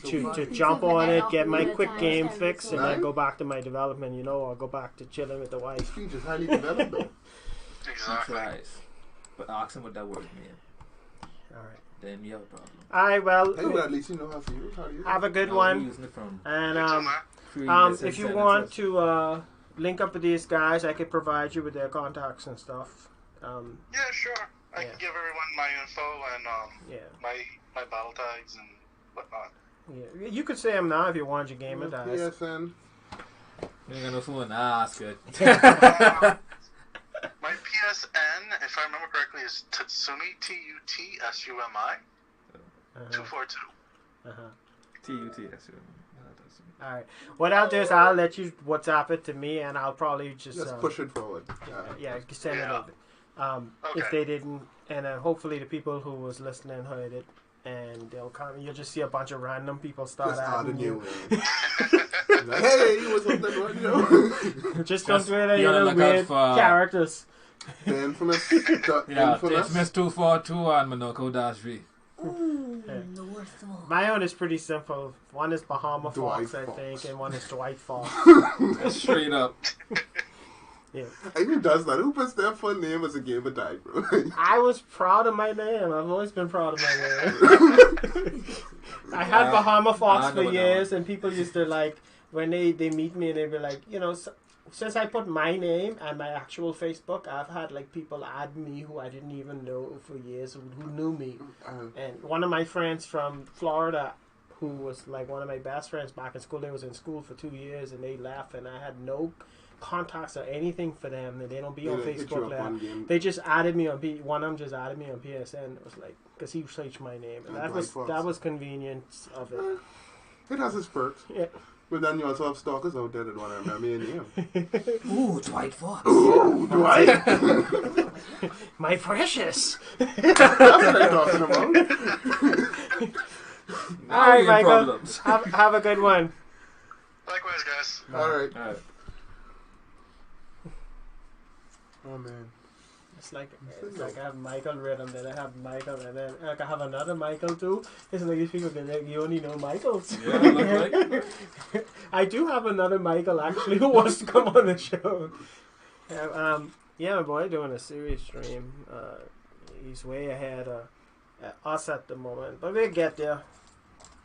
to jump on it, get my quick game fix, and then go back to my development, or go back to chilling with the wife. Switch is highly developed, though. Exactly. But ask him what that word means. Alright. Then you have a problem. Alright, well, hey, at least you know how to use it. Have a good one. And, if you want to link up with these guys, I could provide you with their contacts and stuff. Yeah, sure. I can give everyone my info and my battle tags and whatnot. Yeah, you could say them now if you want your gamer tags. PSN. You ain't got no phone. Ask it. My PSN, if I remember correctly, is Tatsumi, Tutsumi 242. Tutsumi. Alright. What I'll do is I'll let you WhatsApp it to me, and I'll probably just push it forward. Send it over. If they didn't, and hopefully the people who was listening heard it, and they'll come. You'll just see a bunch of random people start adding you. Hey, what's up, that Just don't do any other weird characters. The infamous. The infamous 242 on Monoko-V. The worst of all. My own is pretty simple. One is Bahama Fox, I think, and one is Dwight Fox. Straight up. Yeah. Who does that? Who puts their full name as a gamer tag, bro? I was proud of my name. I've always been proud of my name. I had Bahama Fox for years, and people used to when they meet me and they'd be like, since I put my name and my actual Facebook, I've had people add me who I didn't even know for years, who knew me. And one of my friends from Florida, who was one of my best friends back in school, they was in school for 2 years and they left, and I had no contacts or anything for them, and they don't be on Facebook. They just added me on one of them just added me on PSN. It was because he searched my name, and that was convenience of it. It has its perks. Yeah. But then you also have stalkers out there that want to remember your name. Ooh, Dwight Fox. Ooh, Dwight. My precious. That's what I'm talking about. All right, Michael. Problems. Have a good one. Likewise, guys. All right. All right. Oh man. It's like I have Michael Rhythm, then I have Michael, and then I have another Michael too. It's like these people be like, you only know Michaels. Yeah, look like. I do have another Michael actually who wants to come on the show. Yeah, my boy doing a series stream. He's way ahead of us at the moment, but we'll get there.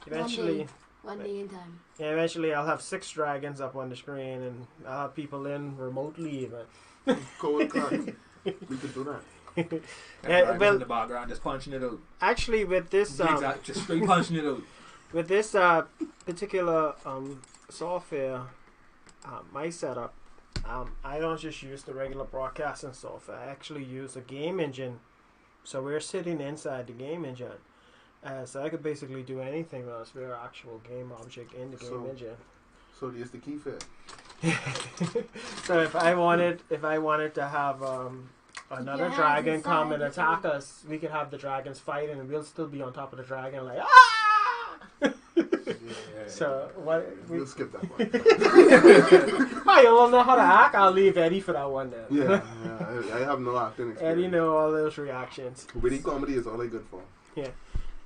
Eventually. One day in time. Yeah, eventually I'll have 6 dragons up on the screen, and I'll have people in remotely even. Cold cut. We could do that. Yeah, well, in the background, just punching it out. Actually, with this Just straight punching it out. with this particular software, my setup, I don't just use the regular broadcasting software. I actually use a game engine. So we're sitting inside the game engine. So I could basically do anything else. We're an actual game object in the game engine. So here's the key fit. So if I wanted to have another dragon come and attack us, we could have the dragons fighting, and we'll still be on top of the dragon like ah. So what? We'll skip that one. Oh, you don't know how to act? I'll leave Eddie for that one then. Yeah. I have no acting experience. Eddie know all those reactions. Witty comedy is all I good for. Yeah.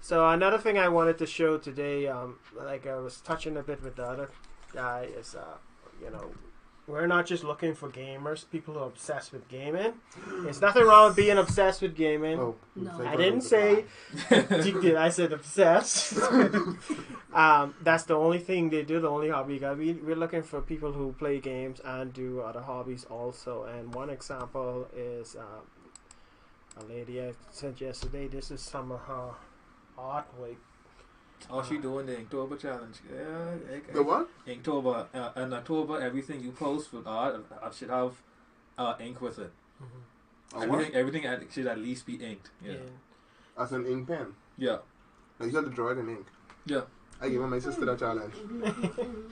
So another thing I wanted to show today, like I was touching a bit with the other guy, is we're not just looking for gamers, people who are obsessed with gaming. There's nothing wrong with being obsessed with gaming. Oh, No. I didn't say I said obsessed. That's the only thing they do, the only hobby you got. We're looking for people who play games and do other hobbies also. And one example is a lady I sent yesterday. This is some of her artwork. Oh, she doing the Inktober challenge. Yeah. The what? Inktober. In October, everything you post with art should have ink with it. Mm-hmm. Everything should at least be inked. Yeah. As an ink pen. Yeah. Now you got to draw it in ink. Yeah. I gave my sister that challenge.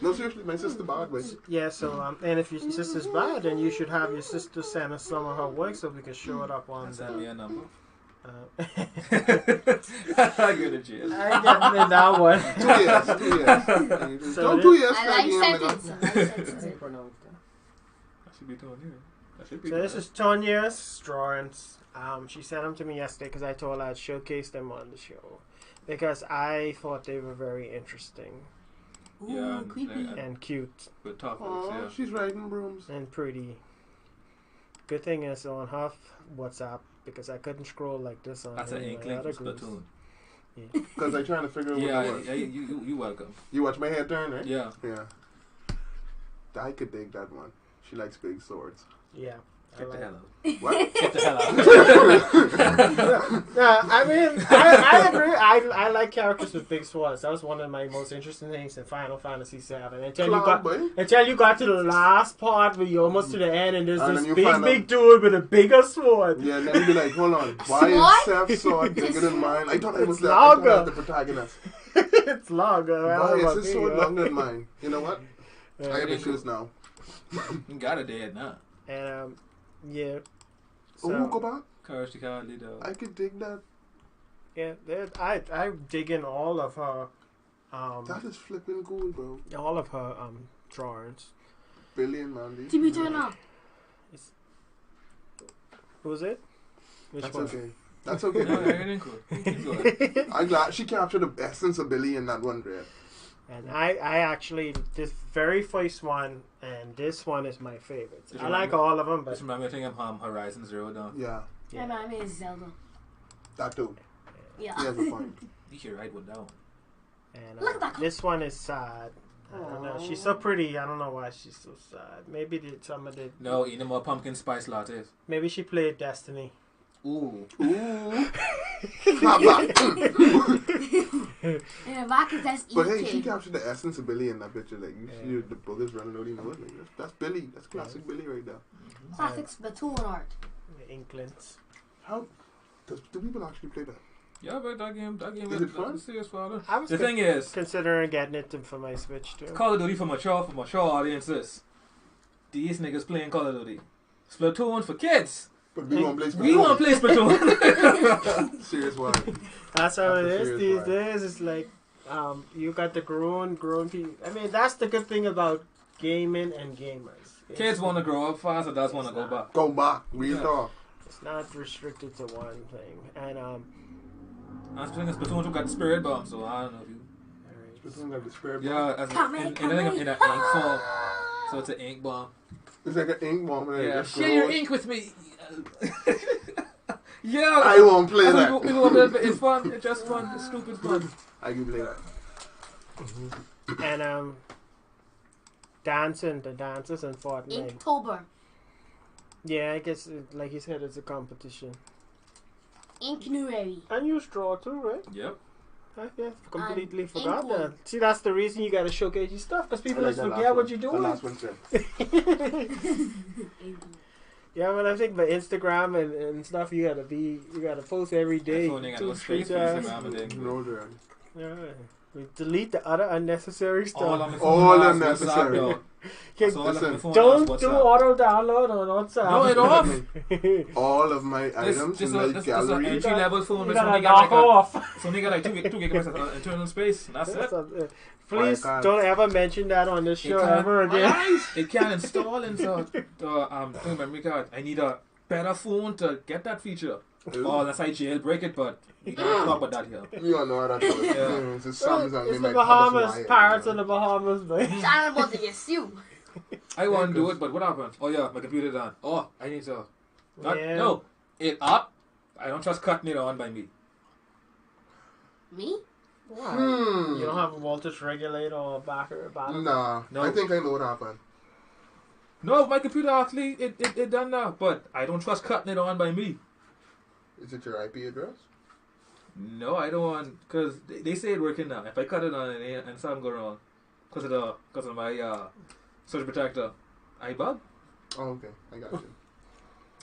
No, seriously, my sister bad, but Yeah, so and if your sister's bad, then you should have your sister send us some of her work so we can show it up on. Send me a number. I Good at you. get in that one. 2 years. 2 years. So Don't 2 years. I like sentence. I should be doing it. So this is Tonya's drawings. She sent them to me yesterday because I told her I'd showcase them on the show because I thought they were very interesting. Ooh, Yeah, creepy. And cute Good topics, Oh, yeah. she's riding brooms. and pretty. Good thing is on her WhatsApp because I couldn't scroll like this on That's an any of ink my link other for groups. Splatoon. Because I'm trying to figure out what Yeah, it was. you welcome. You watch my head turn, right? Yeah. Yeah. I could dig that one. She likes big swords. Yeah. Get the hell out. What? Get the hell out. I mean, I agree. I like characters with big swords. That was one of my most interesting things in Final Fantasy VII. Until you got to the last part where you're almost to the end, and there's And this then you big dude with a bigger sword. Yeah, and then you'd be like, hold on. Why is Seth's sword bigger than mine? I thought I was the protagonist. It's longer. Why is his sword longer than mine? You know what? Yeah. I have issues now. You got it dead now. And yeah. Oh, So, go back. Courage to Cowardly Dog. I could dig that. yeah, I dig in all of her That is flipping cool, bro. drawings. Billion, Mandy. TV turn off. Who was it? Which That's one? okay. That's okay. No, everything cool. Go ahead. I'm glad she captured the essence of Billy in that one, Dre. And I actually, this very first one and this one is my favorite. I like all of them, but Just remember thinking of Horizon Zero Dawn. Yeah, Yeah. I mean, it's Zelda. that too. Yeah. He has a point. You should write one down. and Look at that. this one is sad. I don't know. She's so pretty. I don't know why she's so sad. Maybe some of the No, eat no more pumpkin spice lattes. maybe she played Destiny. Ooh. Ooh. Clap back. In the back it says But hey, she EK. captured the essence of Billy in that picture. Like, you see Yeah. the bullets running out, you know it. Like, that's Billy. That's classic Billy right there. Classic Splatoon art. The Inklings. How do people actually play that? Yeah, but that game Is it fun? Serious father. I was The thing is, considering getting it for my Switch too. Call of Duty for mature audiences. These niggas playing Call of Duty. Splatoon for kids. But we won't play Splatoon. We want to play Splatoon. Serious one. That's how it That's a is serious these one. days. It's like you got the grown people. I mean, that's the good thing about gaming and gamers. Kids want to grow up fast, adults want to go back. Go back. Real talk. It's not restricted to one thing. And I'm saying Splatoon 2 got the spirit bomb, so I don't know if you. Splatoon got the spare bomb. Yeah, as in an ink form. So it's an ink bomb. It's like an ink bomb. And Yeah, it just share your grows. ink with me. Yeah, I won't play that. We won't play that. It's fun. It's just fun. It's stupid fun. I can play that. and the dances in Fortnite. Inktober. Yeah, I guess like you said, it's a competition. Inknuary. And you draw too, right? Yep. Yeah, completely forgot Inkwood. that. See, that's the reason you gotta showcase your stuff, because people I just like that forget what last you're one. doing. The last one said. Yeah, when I think about Instagram and stuff, you gotta post every day. Phone ain't got 2, no 3 space for times. Instagram and then- No, Jared. Yeah. We delete the other unnecessary All stuff. on my All phone has unnecessary. WhatsApp, yo. Okay, So all on my listen, phone don't has do WhatsApp. auto download on WhatsApp. No, it off. All of my items in my Just an gallery. entry level phone. You Which gotta only knock got like off. it's only got like 2 gigabytes of internal space. And that's it. Please Why can't- don't ever mention that on this show It can't- ever again. It can't install into the memory card. I need a better phone to get that feature. Oh, unless I jailbreak it, but we don't talk about that here. You don't know how that goes. Yeah. It's just Samsung. They It's the might Bahamas, publish pirates wire, in the Bahamas, man. I'm about to get sued. I want to do it, but what happened? Oh yeah, my computer done. Oh, I need to. Yeah. No, it up. I don't trust cutting it on by me. Me? Why? Hmm. You don't have a voltage regulator or backer? Nah, No. I think I know what happened. No, my computer actually it done now, but I don't trust cutting it on by me. Is it your IP address? No, I don't want because they say it working now. If I cut it on and something go wrong, because of my surge protector, I bug. Oh, okay. I got you.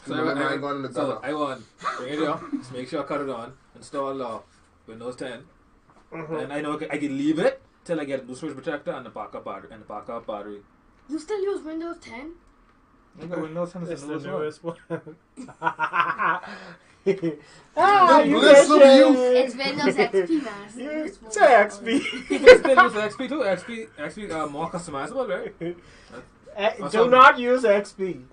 So I got in the so gutter. I want bring it up. Just make sure I cut it on. Install Windows 10, and I know I can leave it till I get a new surge protector and the backup battery. You still use Windows 10? I got Windows 10 It's is the the newest one. newest one. The you bliss of get youth. shit. It's Windows XP, man. It's the Yeah, newest one. say XP. People still use XP too. XP more customizable, right? Do not use XP.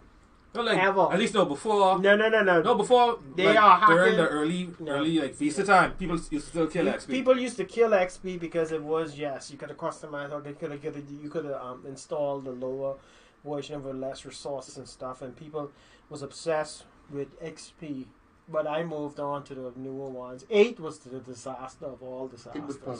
No, like Ever. at least no before. No. No, before They like, are during the hacking. early like Vista time, people used to still kill XP. People used to kill XP because it was you could have customized or you could have installed the lower version with less resources and stuff, and people was obsessed with XP. But I moved on to the newer ones. 8 was the disaster of all It was disasters. fun.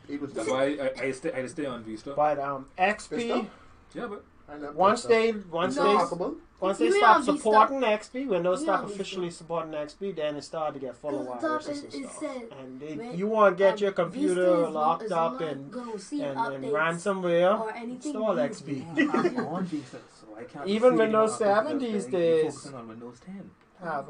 It was That's fun. why I stay on Vista. But XP Vista? Yeah, but I love once that they stuff. once It's they unlockable. once they You stop on Vista? supporting XP, when those You stop on Vista? officially supporting XP, then it started to get full of Because viruses and it stuff. said And when- you want to get your Vista computer is locked not up and gonna see and updates ransomware. or anything Install new. XP. I'm on Vista, so I can't. Even see Windows anymore 7 because these they days. focusing on Windows 10. Have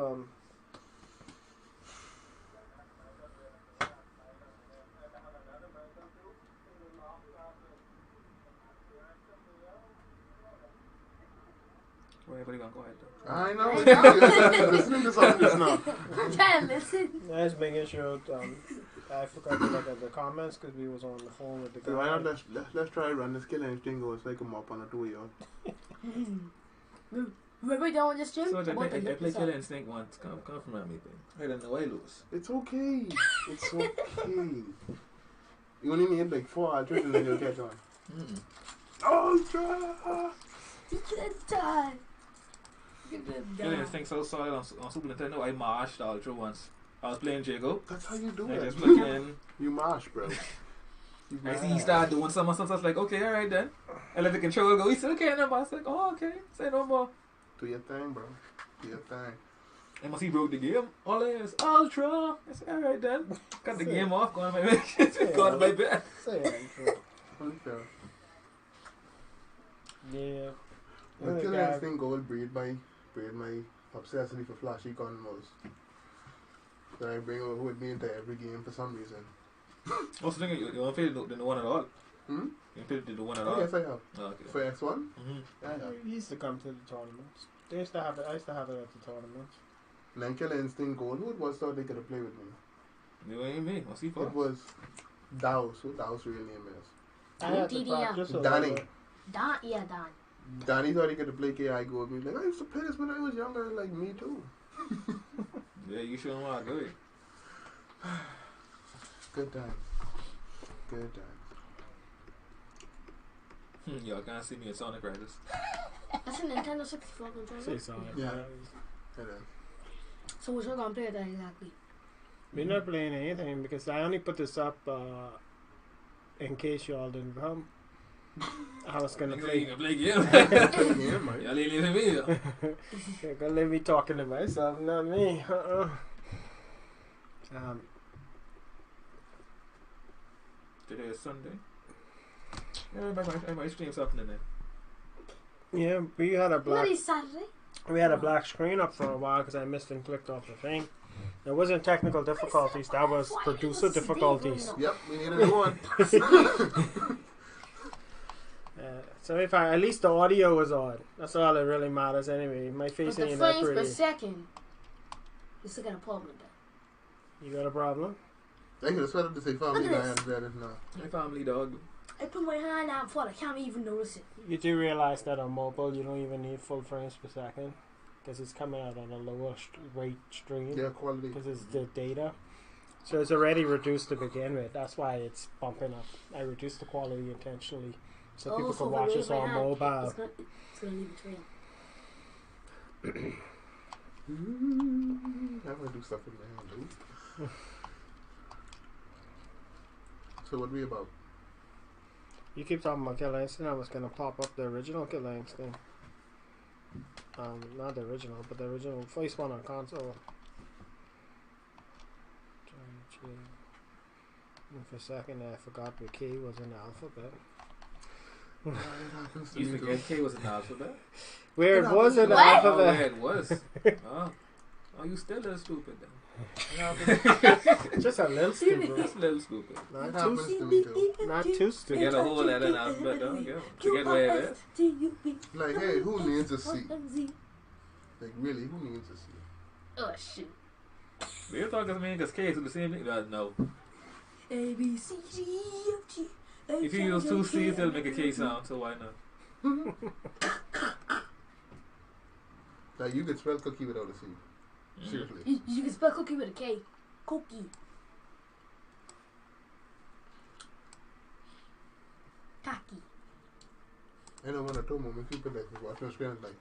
Where everybody gonna go ahead though? I know. Listening to something just now. I'm trying to listen. I was making sure I forgot to look at the comments because we was on the phone with the So why guy. not let's try to run this kill thing go so I can mop on a 2-year. Remember done with this stream? So I I'm about to play look this Killer up. Instinct once. Come from me, thing. I don't know. I lose. It's okay. It's okay. You only need like 4 alters and then you'll catch on. Ultra! Good time. Good Killer time. Instinct so solid on Super Nintendo. I mashed the Ultra once. I was playing Jago. That's how you do I it. just look in. You mash, bro. You I see he mash. started doing some stuff. I was like, okay, alright then. I let the controller go. He said, okay, and I was like, oh, okay. Say no more. Do your thing, bro. Do your thing. And once he broke the game, all I hear is Ultra. I said, alright then. Cut the game off, go on my bed. Go on my bed. Say it. Okay. Yeah. The The killer guy- instinct gold breed my obsessity for flashy gun was So I bring over with me into every game for some reason. What's the thing? You don't play the one at all? Hmm? You play the one at Oh, all? yes, I have. Oh, okay. For X1? Mm-hmm. Yeah, I have. He used to come to the tournaments. They used to have it. I used to have it at the tournaments. Then Killer Instinct Gold. Who was thought they could have played with me? You ain't me. What's he for? It was Daos. Who Daos' real name is? I had to DDM. practice a Danny. little bit. Don, yeah, Don. Danny thought he could have played KI Gold with me. Like, I used to play this when I was younger. Like, me too. Yeah, you showing why I do it. Good times. Good times. Y'all can't see me at Sonic Riders. That's a Nintendo 64 controller. Say Sonic. Yeah. Riders. It is. So what you're gonna play with that exactly? We're not playing anything because I only put this up in case y'all didn't come. I was gonna You play. can play game. Yeah, man. Y'all ain't leaving me. You're gonna let me talking to myself, not me. Today is Sunday. Yeah, I might stream something in there. Yeah, we had a black. Bloody Saturday. We had a black screen up for a while because I missed and clicked off the thing. It wasn't technical difficulties. That was producer difficulties. Yep, we need a new one. So if at least the audio was on. That's all that really matters anyway. My face But the ain't that frames per pretty. second, you still got a problem with that. You got a problem? I could have sweated to say family Look at guy this. and said it. No. My family dog. I put my hand out before the camera even notice it. You do realize that on mobile you don't even need full frames per second because it's coming out on a lower rate stream Yeah, quality. because it's the data. So it's already reduced to begin with. That's why it's bumping up. I reduced the quality intentionally so people so can if I watch leave us my on hand, mobile. It's gonna leave a trail. I'm gonna do stuff with my hand, dude. So what we about? You keep talking about Killer Instinct. I was gonna pop up the original Killer Instinct. Not the original, but the original first one on console. And for a second, I forgot the K was in the alphabet. You forget K was an alphabet? Where it was in the What? Oh, yeah, alphabet. it was. Oh, you still a little stupid then. Just a little stupid. Just a little stupid. Not It too, happens to me too. not too stupid. Forget a whole letter in the alphabet though. Yeah. Forget where it is. Like, hey, who needs a C? Like, really, who needs a C? Oh shoot. We're talking to me because K is the same thing. No. A B C D E F G. If you use two C's, they'll make a K sound, so why not? Like, you could spell cookie without a C. Seriously. You can spell cookie with a K. Cookie. Kaki. I know when I told my people that was watching the screen, I was like,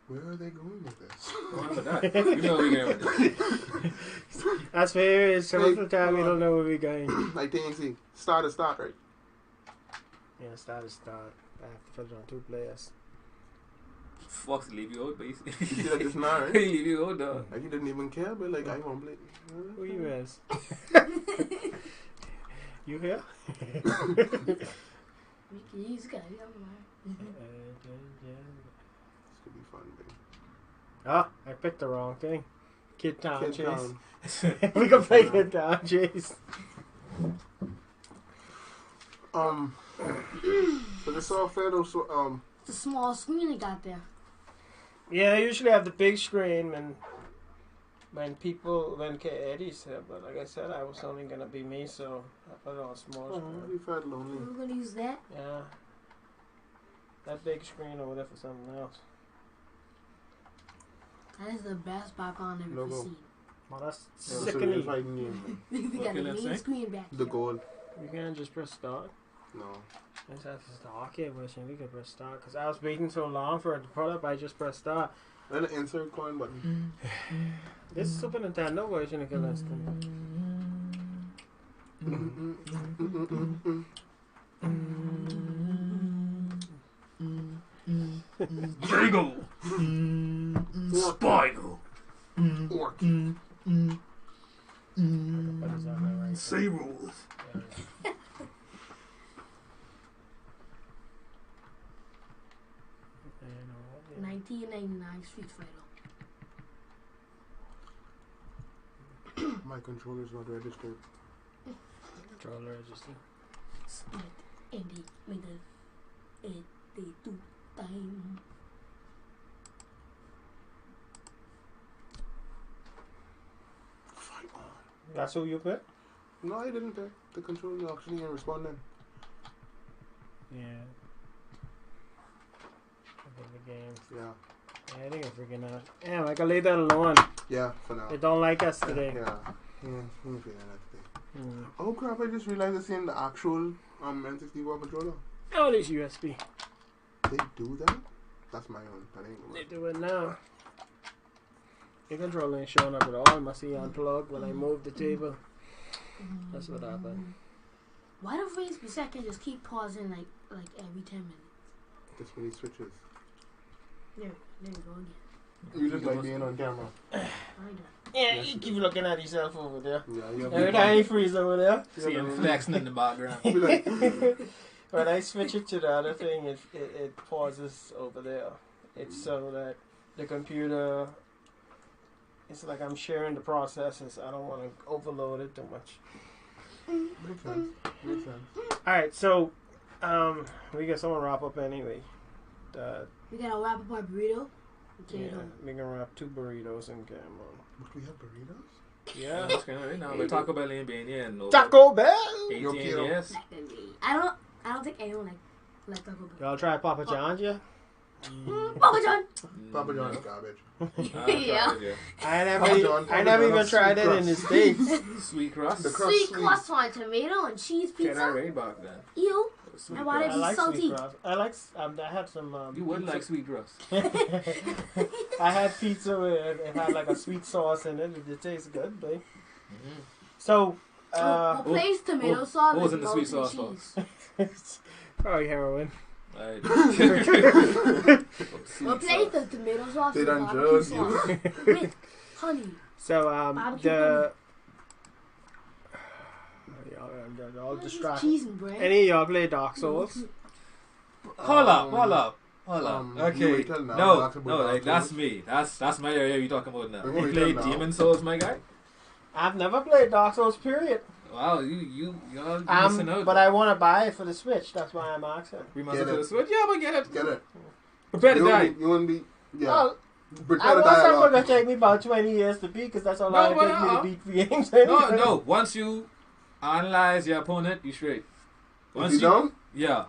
where are they going with this? Why that? You know we get with this. That's fair. It's some of the time we Hey, don't know where we're going. Like TNC. Start, right? Yeah, start. I have to put it on 2 players. Fox leave you out, basically. You see that just now, right? Leave you out, dog. Like, he didn't even care, but like, I won't play. Who you is? You here? We can use guy. This could be fun, baby. Oh, I picked the wrong thing. Kid Town Kid Chase. Town. We can play Kid Town Chase. So this all fair though, so, It's a small screen they got there. Yeah, I usually have the big screen when Eddie's here, but like I said, I was only gonna be me, so I put it on small screen. we felt lonely. We're gonna use that. Yeah. That big screen over there for something else. That is the best background I've ever Logo. seen. Well, that's Yeah, so we're sickening. fighting game. We got Okay, a let's main say. screen back The here. goal. You can't just press start. No. I just have to start. Okay, wishing we could press start because I was waiting so long for it to put up. I just pressed start. And the insert coin button. This is Super Nintendo version of Killer Instinct. Jago! Spinal! Orc. What is that right? Say rules. Yeah. 1999 Street Fighter. My controller's not registered. Controller register. Split in the middle. At the two time. Fight on. That's who you pick? No, I didn't pick. The controller actually ain't responding. Yeah. I think the game. Yeah. Yeah, I think I'm freaking out. Damn, I can lay that alone. Yeah, for now. They don't like us today. Yeah. I'm feeling that today. Hmm. Oh crap, I just realized it's in the actual N64 controller. Oh, this USB. They do that? That's my own. That ain't They right. do it now. Your controller ain't showing up at all. Must be unplugged when I move the table. That's what happened. Why do frames per second just keep pausing like every 10 minutes? Just when he switches. There we go again. You just like being on camera. I like Yeah, Yes, you you keep do. looking at yourself over there. Yeah, you have Every time you freeze over there. See him flexing in the background. Be like, When I switch it to the other thing, it pauses over there. It's so that the computer, it's like I'm sharing the processes. I don't want to overload it too much. makes sense. Makes sense. Alright, so we got someone wrap up anyway. We gotta wrap up our burrito. Yeah, we can wrap 2 burritos and get them on. But we have burritos? Yeah. That's kind of right now. But Taco Bell ain't been here in over Taco Bell! 18 Yo, kiddo. years. I don't think anyone like Taco Bell. Y'all try Papa John's yet? Papa John. Papa John's garbage. Yeah. I Papa John, never even John's tried sweet it in the crust. States. Sweet crust. The crust Sweet sweet. crust on tomato and cheese Can I pizza. read back then? Ew. Sweet And why crust. I like salty. sweet crust. I like. I had some. You would pizza. like sweet crust. I had pizza with it had like a sweet sauce in it. It tastes good, babe. Mm-hmm. So, What plays tomato what sauce was with in the sweet molten sauce cheese? probably heroin. Right. What plays the tomato sauce They with done barbecue drugged sauce? you. With honey. So, Barbecue y'all all distracted. Cheese and bread. Any of y'all play Dark Souls? Hold up. you Okay. wait till now, No, talk about no, Dark like that's Souls. me. That's my area you're talking about now. We're You gonna play tell now. Demon Souls, my guy? I've never played Dark Souls, period. Wow, y'all missing out. But I want to buy it for the Switch. That's why I'm asking. Remaster Get to the it. Switch? Yeah, but get it. Get it. Prepare to You die. wouldn't be. Yeah. Well, Prepare I to was die a going lot. to take me about 20 years to beat, because that's how No, long it but takes me to beat games. No. Once you analyze your opponent, you straight. Once If you don't, yeah.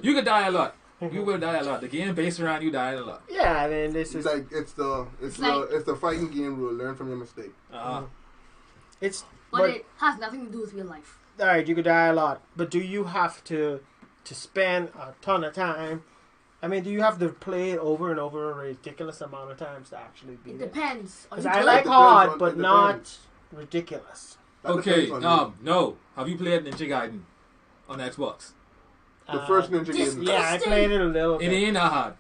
You could die a lot. You will die a lot. The game based around you dying a lot. Yeah, I mean, this is... it's like it's the fighting game rule. Learn from your mistake. It's... But it has nothing to do with real life. Alright, you could die a lot, but do you have to spend a ton of time? I mean, do you have to play it over and over a ridiculous amount of times to actually beat It it? depends. Because You I good? like depends hard, on- but it not depends. ridiculous. That Okay, depends on you. no. Have you played Ninja Gaiden on Xbox? The first Ninja Just- Gaiden. Yeah, I played it a little It bit. ain't that hard.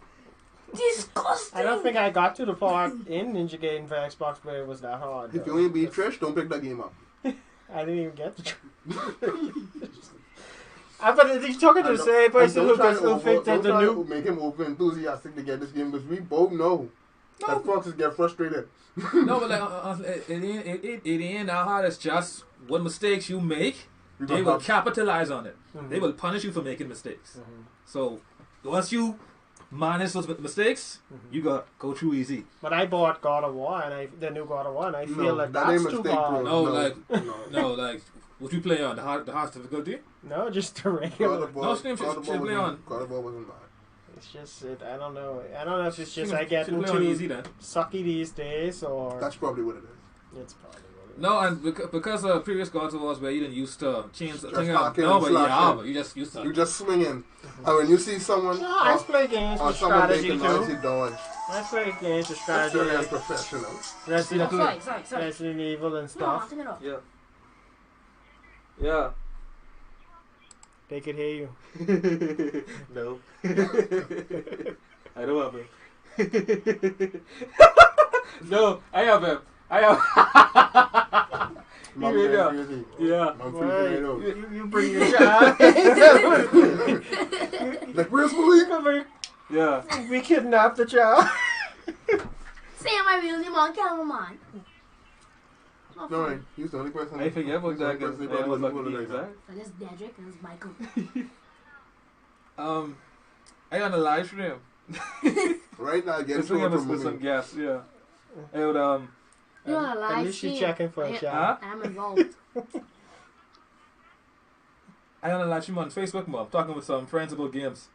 Disgusting. I don't think I got to the part in Ninja Gaiden for Xbox where it was that hard. If though. you ain't beat Trish, don't pick that game up. I didn't even get the but he's talking to the same person who thinks that the new... Make him over enthusiastic to get this game because we both know that foxes get frustrated. No, but like, it ain't that hard. It's just what mistakes you make, they will capitalize on it. Mhm. They will punish you for making mistakes. Mhm. So once you manage those mistakes, you got go through easy. But I bought God of War, and the new God of War, and I feel like that that's ain't too mistake, hard. bro. No, No, like what you play on the hard difficulty. No, just the God regular. of War, No, Slim, God of War should play on. God of War wasn't bad. It's just it. I don't know. I don't know if it's just I get Should play on easy too then. sucky these days, or That's probably what it is. it's probably what it is. No, and because of previous God of Wars where you didn't used to change the Just thing hacking no, and but yeah, slashing. but you just used to. You just swinging. And when you see someone No, I play games or with someone strategy making noise, too. you dodge. I play games with That's strategy, very like unprofessional. Resident, Sorry. Resident Evil and No, stuff. take it off. Yeah. Yeah. They could hear you. No. I don't have him. No, I have him. I have. Mom Yeah. went crazy. Yeah. Mom Right. freaking out. You bring your child. Like, where's Malik? We kidnapped the child. Say my real name on camera, man. No, right. He's the only person. I forget about that because I was about to be exact. So that's Dedrick and that's Michael. I on a live stream. Right now, get This week with some guests, yeah. I would, You're on a At live least stream. you're checking for a I- shot. I'm involved. I on a live stream on Facebook, Mom, talking with some friends about games.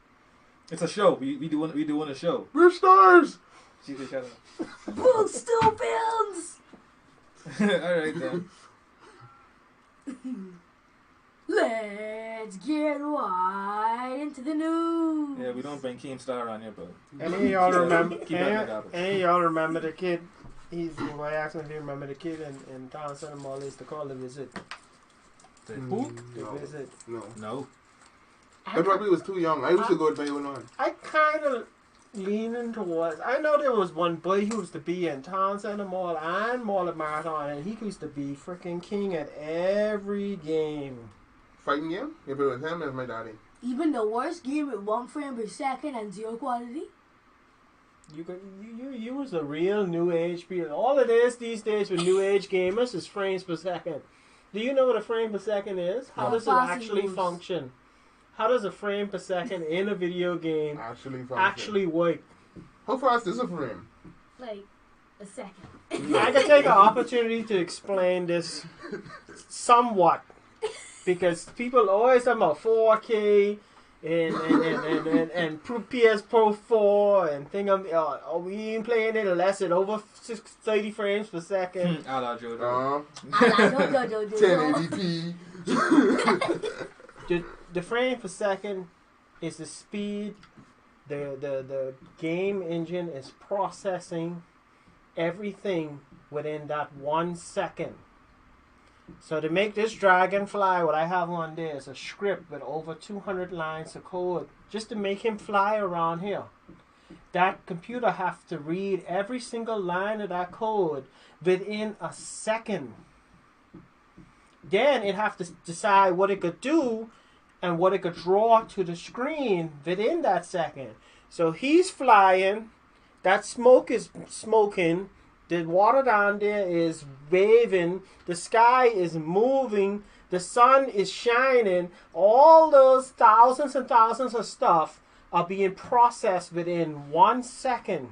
It's a show. We doing a show. We're stars. She said, shut up. Book stupins! Alright then. Let's get right into the news. Yeah, we don't bring Keemstar on here, but Any of y'all remember? Keep that in the garbage. Any of y'all remember the kid? I asked him if he remember the kid in Town Center Mall used to call the visit. Who? The No. visit. No. No. I probably was too young. I used to go to one. I kind of leaning towards. I know there was one boy who used to be in Town Center Mall and Mall of Marathon, and he used to be freaking king at every game. Fighting game? Yeah, but it was him as my daddy. Even the worst game with 1 frame per second and 0 quality. You was a real new age people. All it is these days with new age gamers is frames per second. Do you know what a frame per second is? How No. does it Fast and actually loose. function? How does a frame per second in a video game actually work? How fast is a frame? Like a second. I can take an opportunity to explain this somewhat because people always talk about 4K and PS Pro 4 and think we ain't playing it unless it over 30 frames per second. A la Jojo. I don't 1080p. The frame per second is the speed the game engine is processing everything within that 1 second. So to make this dragonfly, what I have on there is a script with over 200 lines of code just to make him fly around here. That computer has to read every single line of that code within a second. Then it has to decide what it could do and what it could draw to the screen within that second. So he's flying, that smoke is smoking, the water down there is waving, the sky is moving, the sun is shining, all those thousands and thousands of stuff are being processed within 1 second.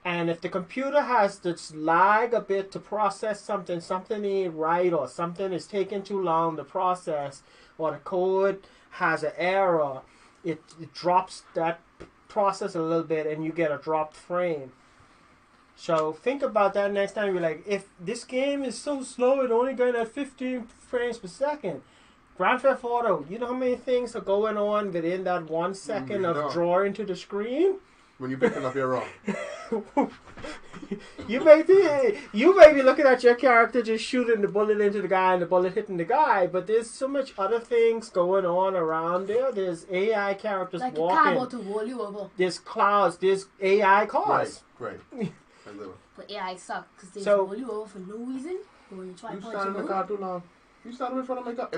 And if the computer has to lag a bit to process something ain't right, or something is taking too long to process, or the code has an error, it drops that process a little bit and you get a dropped frame. So think about that next time. You're like, if this game is so slow, it only going at 15 frames per second. Grand Theft Auto, you know how many things are going on within that 1 second of drawing to the screen? When you're picking up your rock. You may be looking at your character just shooting the bullet into the guy and the bullet hitting the guy, but there's so much other things going on around there. There's AI characters like a car about walking. to roll you over. There's clouds. There's AI cars. Right. I know. But AI suck because they So- roll you over for no reason. Or you try You punch stand in the them car over. too long. You stand in front of my car.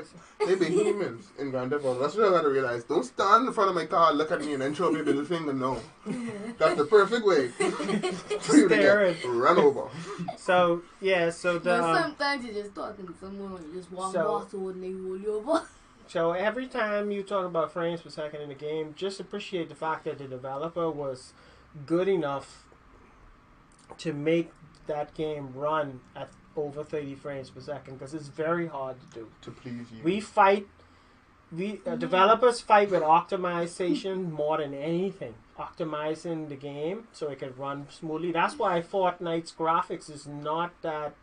They be humans in Grand Theft Auto. That's what I gotta realize. Don't stand in front of my car, look at me, and then show me a little finger. No. That's the perfect way for you to Staring. get run over. So yeah, so But the sometimes you're just talking to someone or you just walk So- past and they roll you over. so every time you talk about frames per second in the game, just appreciate the fact that the developer was good enough to make that game run at over 30 frames per second, because it's very hard to do. To please you. Developers fight with optimization more than anything. Optimizing the game so it can run smoothly. That's why Fortnite's graphics is not that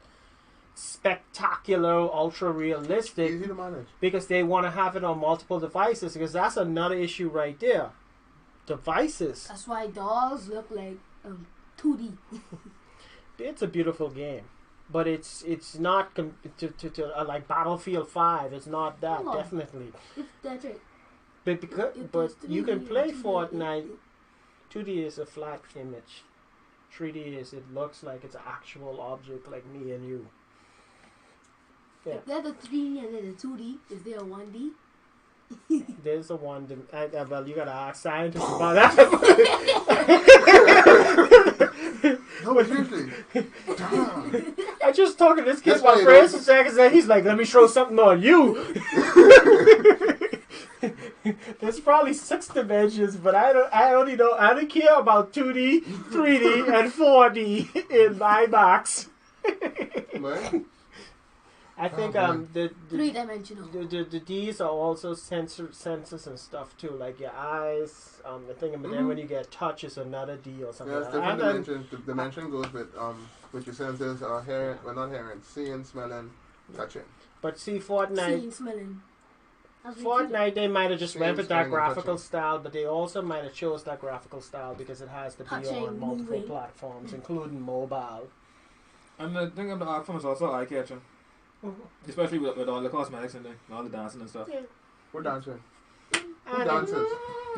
spectacular, ultra realistic, Easy to manage. because they want to have it on multiple devices, because that's another issue right there. Devices. That's why dolls look like 2D. It's a beautiful game, but it's not like Battlefield 5. It's not that, No. definitely. If that's it. But If you can 3D play and 2D, Fortnite. 2D is a flat image. 3D is it looks like it's an actual object like me and you. Yeah. If there's a 3D and then a 2D, is there a 1D? There's a one. Well, you gotta ask scientists about that. No, but seriously. Damn. just talking to this kid That's while why you friends don't- for seconds, and he's like, "Let me throw something on you." There's probably 6 dimensions, but I don't care about 2D, 3D, and 4D in my box. Man. I think the 3-dimensional. the D's are also sensors and stuff too, like your eyes. The thing, but then when you get touch, is another D or something. Yeah, it's different dimensions. The dimension goes with your senses, hearing, well not hearing, seeing, smelling, touching. But see, Seeing, smelling. That's what you Fortnite, they might have just Seeing, went with that smelling, and graphical touching. style, but they also might have chose that graphical style because it has to be Touching, on multiple moving. platforms, including mobile. And the thing of the art form is also eye catching, Mhm. especially with all the cosmetics and all the dancing and stuff. Yeah. We're dancing. Who And, dances?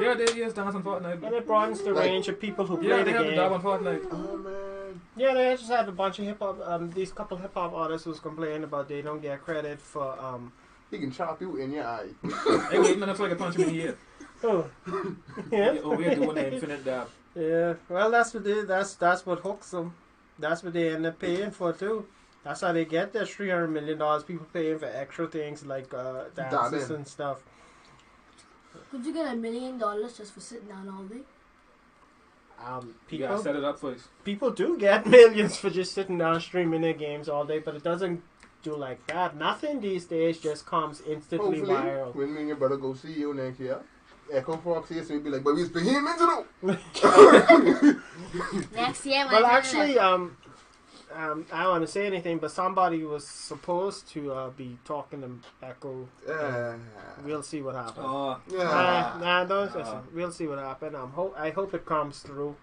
Yeah, they is dancing Fortnite. and it broadens the Like- range of people who Yeah, play they the have the dab game. on Fortnite. Oh man. Yeah, they just have a bunch of hip hop. These couple hip hop artists who's complaining about they don't get credit for He can chop you in your eye. Hey, wait a minute, so I can punch him in the head. Oh, Yeah, yeah. over here doing the infinite dab. Yeah. Well, that's what hooks them. That's what they end up paying for too. That's how they get their $300 million. People paying for extra things like dances Dabbing. and stuff. Could you get $1 million just for sitting down all day? You gotta set it up first. People do get millions for just sitting down streaming their games all day, but it doesn't do like that. Nothing these days just comes instantly Hopefully, viral. when me and your brother go see you next year, Echo Fox here, so we'll be like, but we speak him into though. Next year, Well, actually, I don't want to say anything, but somebody was supposed to be talking to Echo. We'll see what happens. Oh, Nah, don't listen. We'll see what happens. I hope it comes through.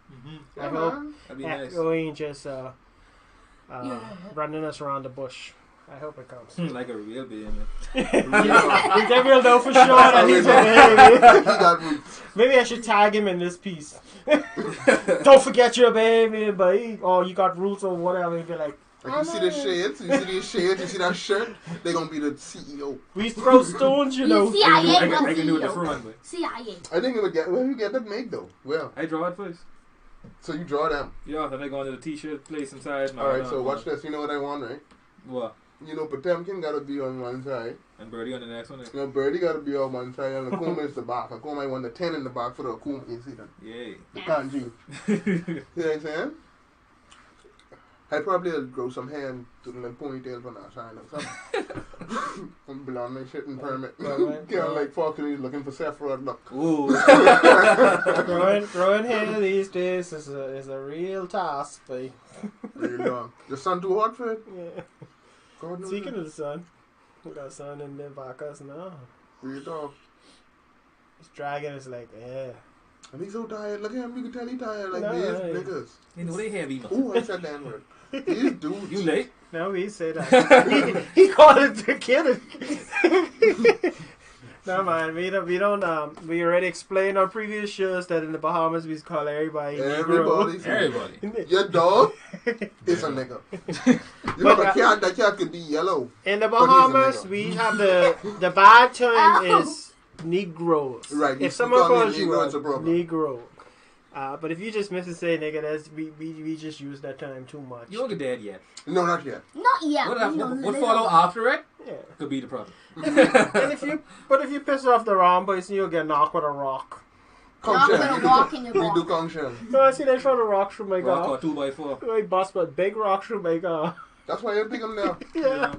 I hope that'd be nice. Echo ain't just Yeah. running us around the bush. I hope it comes. Like a real being. Then we'll know for sure that he's a baby. He got roots. Maybe I should tag him in this piece. Don't forget your baby, boy. Or you got roots or whatever. He'd be like, Like you see the shades, you see these shades, you see that shirt, they gonna be the CEO. we throw stones, you know. CIA, I not can do it the CEO. front way. CIA. I think it would get, well, you get that make though. Well, I draw it first. so you draw them. Yeah, then I go into the t-shirt place inside. Alright, so watch this. You know what I want, right? What? You know, Potemkin gotta be on one side. And Birdie on the next one. You know, Birdie gotta be on one side, and Akuma is the back. Akuma might want the 10 in the back for the Akuma. You see that? Yay. The kanji. You know what I'm saying? I probably will grow some hair and do a little ponytail for that shine or something. I'm blonde my shit and permit. Yeah, like fucking he's looking for Sephiroth look. Ooh. Growing hair these days is a real task, boy. Really long. The sun too hot for it? Yeah. God knows. Speaking of the sun, we got sun in the back us now. Real talk. This dragon is like, yeah. And he's so tired. Look at him. You can tell he's tired. Like No, these yeah. niggas. You know they heavy, man. Ooh, I said that word. These dudes. You late? No, he said that. he called it the kid. No man, we we already explained on previous shows that in the Bahamas we call everybody Everybody. Everybody. Your dog is a nigga. You know, that cat could be yellow. In the But he's a Bahamas, nigga. we have the bad term is Negroes. Right, you If someone call me calls you Negro, a it's a problem. Negro. But if you just miss to say nigga, that's we just use that term too much. You don't get dead yet. No, not yet. Not yet. What follow after it Yeah. could be the problem. And if you piss off the wrong person, you'll get knocked with a rock. Not Conchel. gonna walk in your We do walk. conchel. So I see they throw the rock through my Rock car. or 2x4. I bust a big rock through my car. That's why you pick them now. Yeah.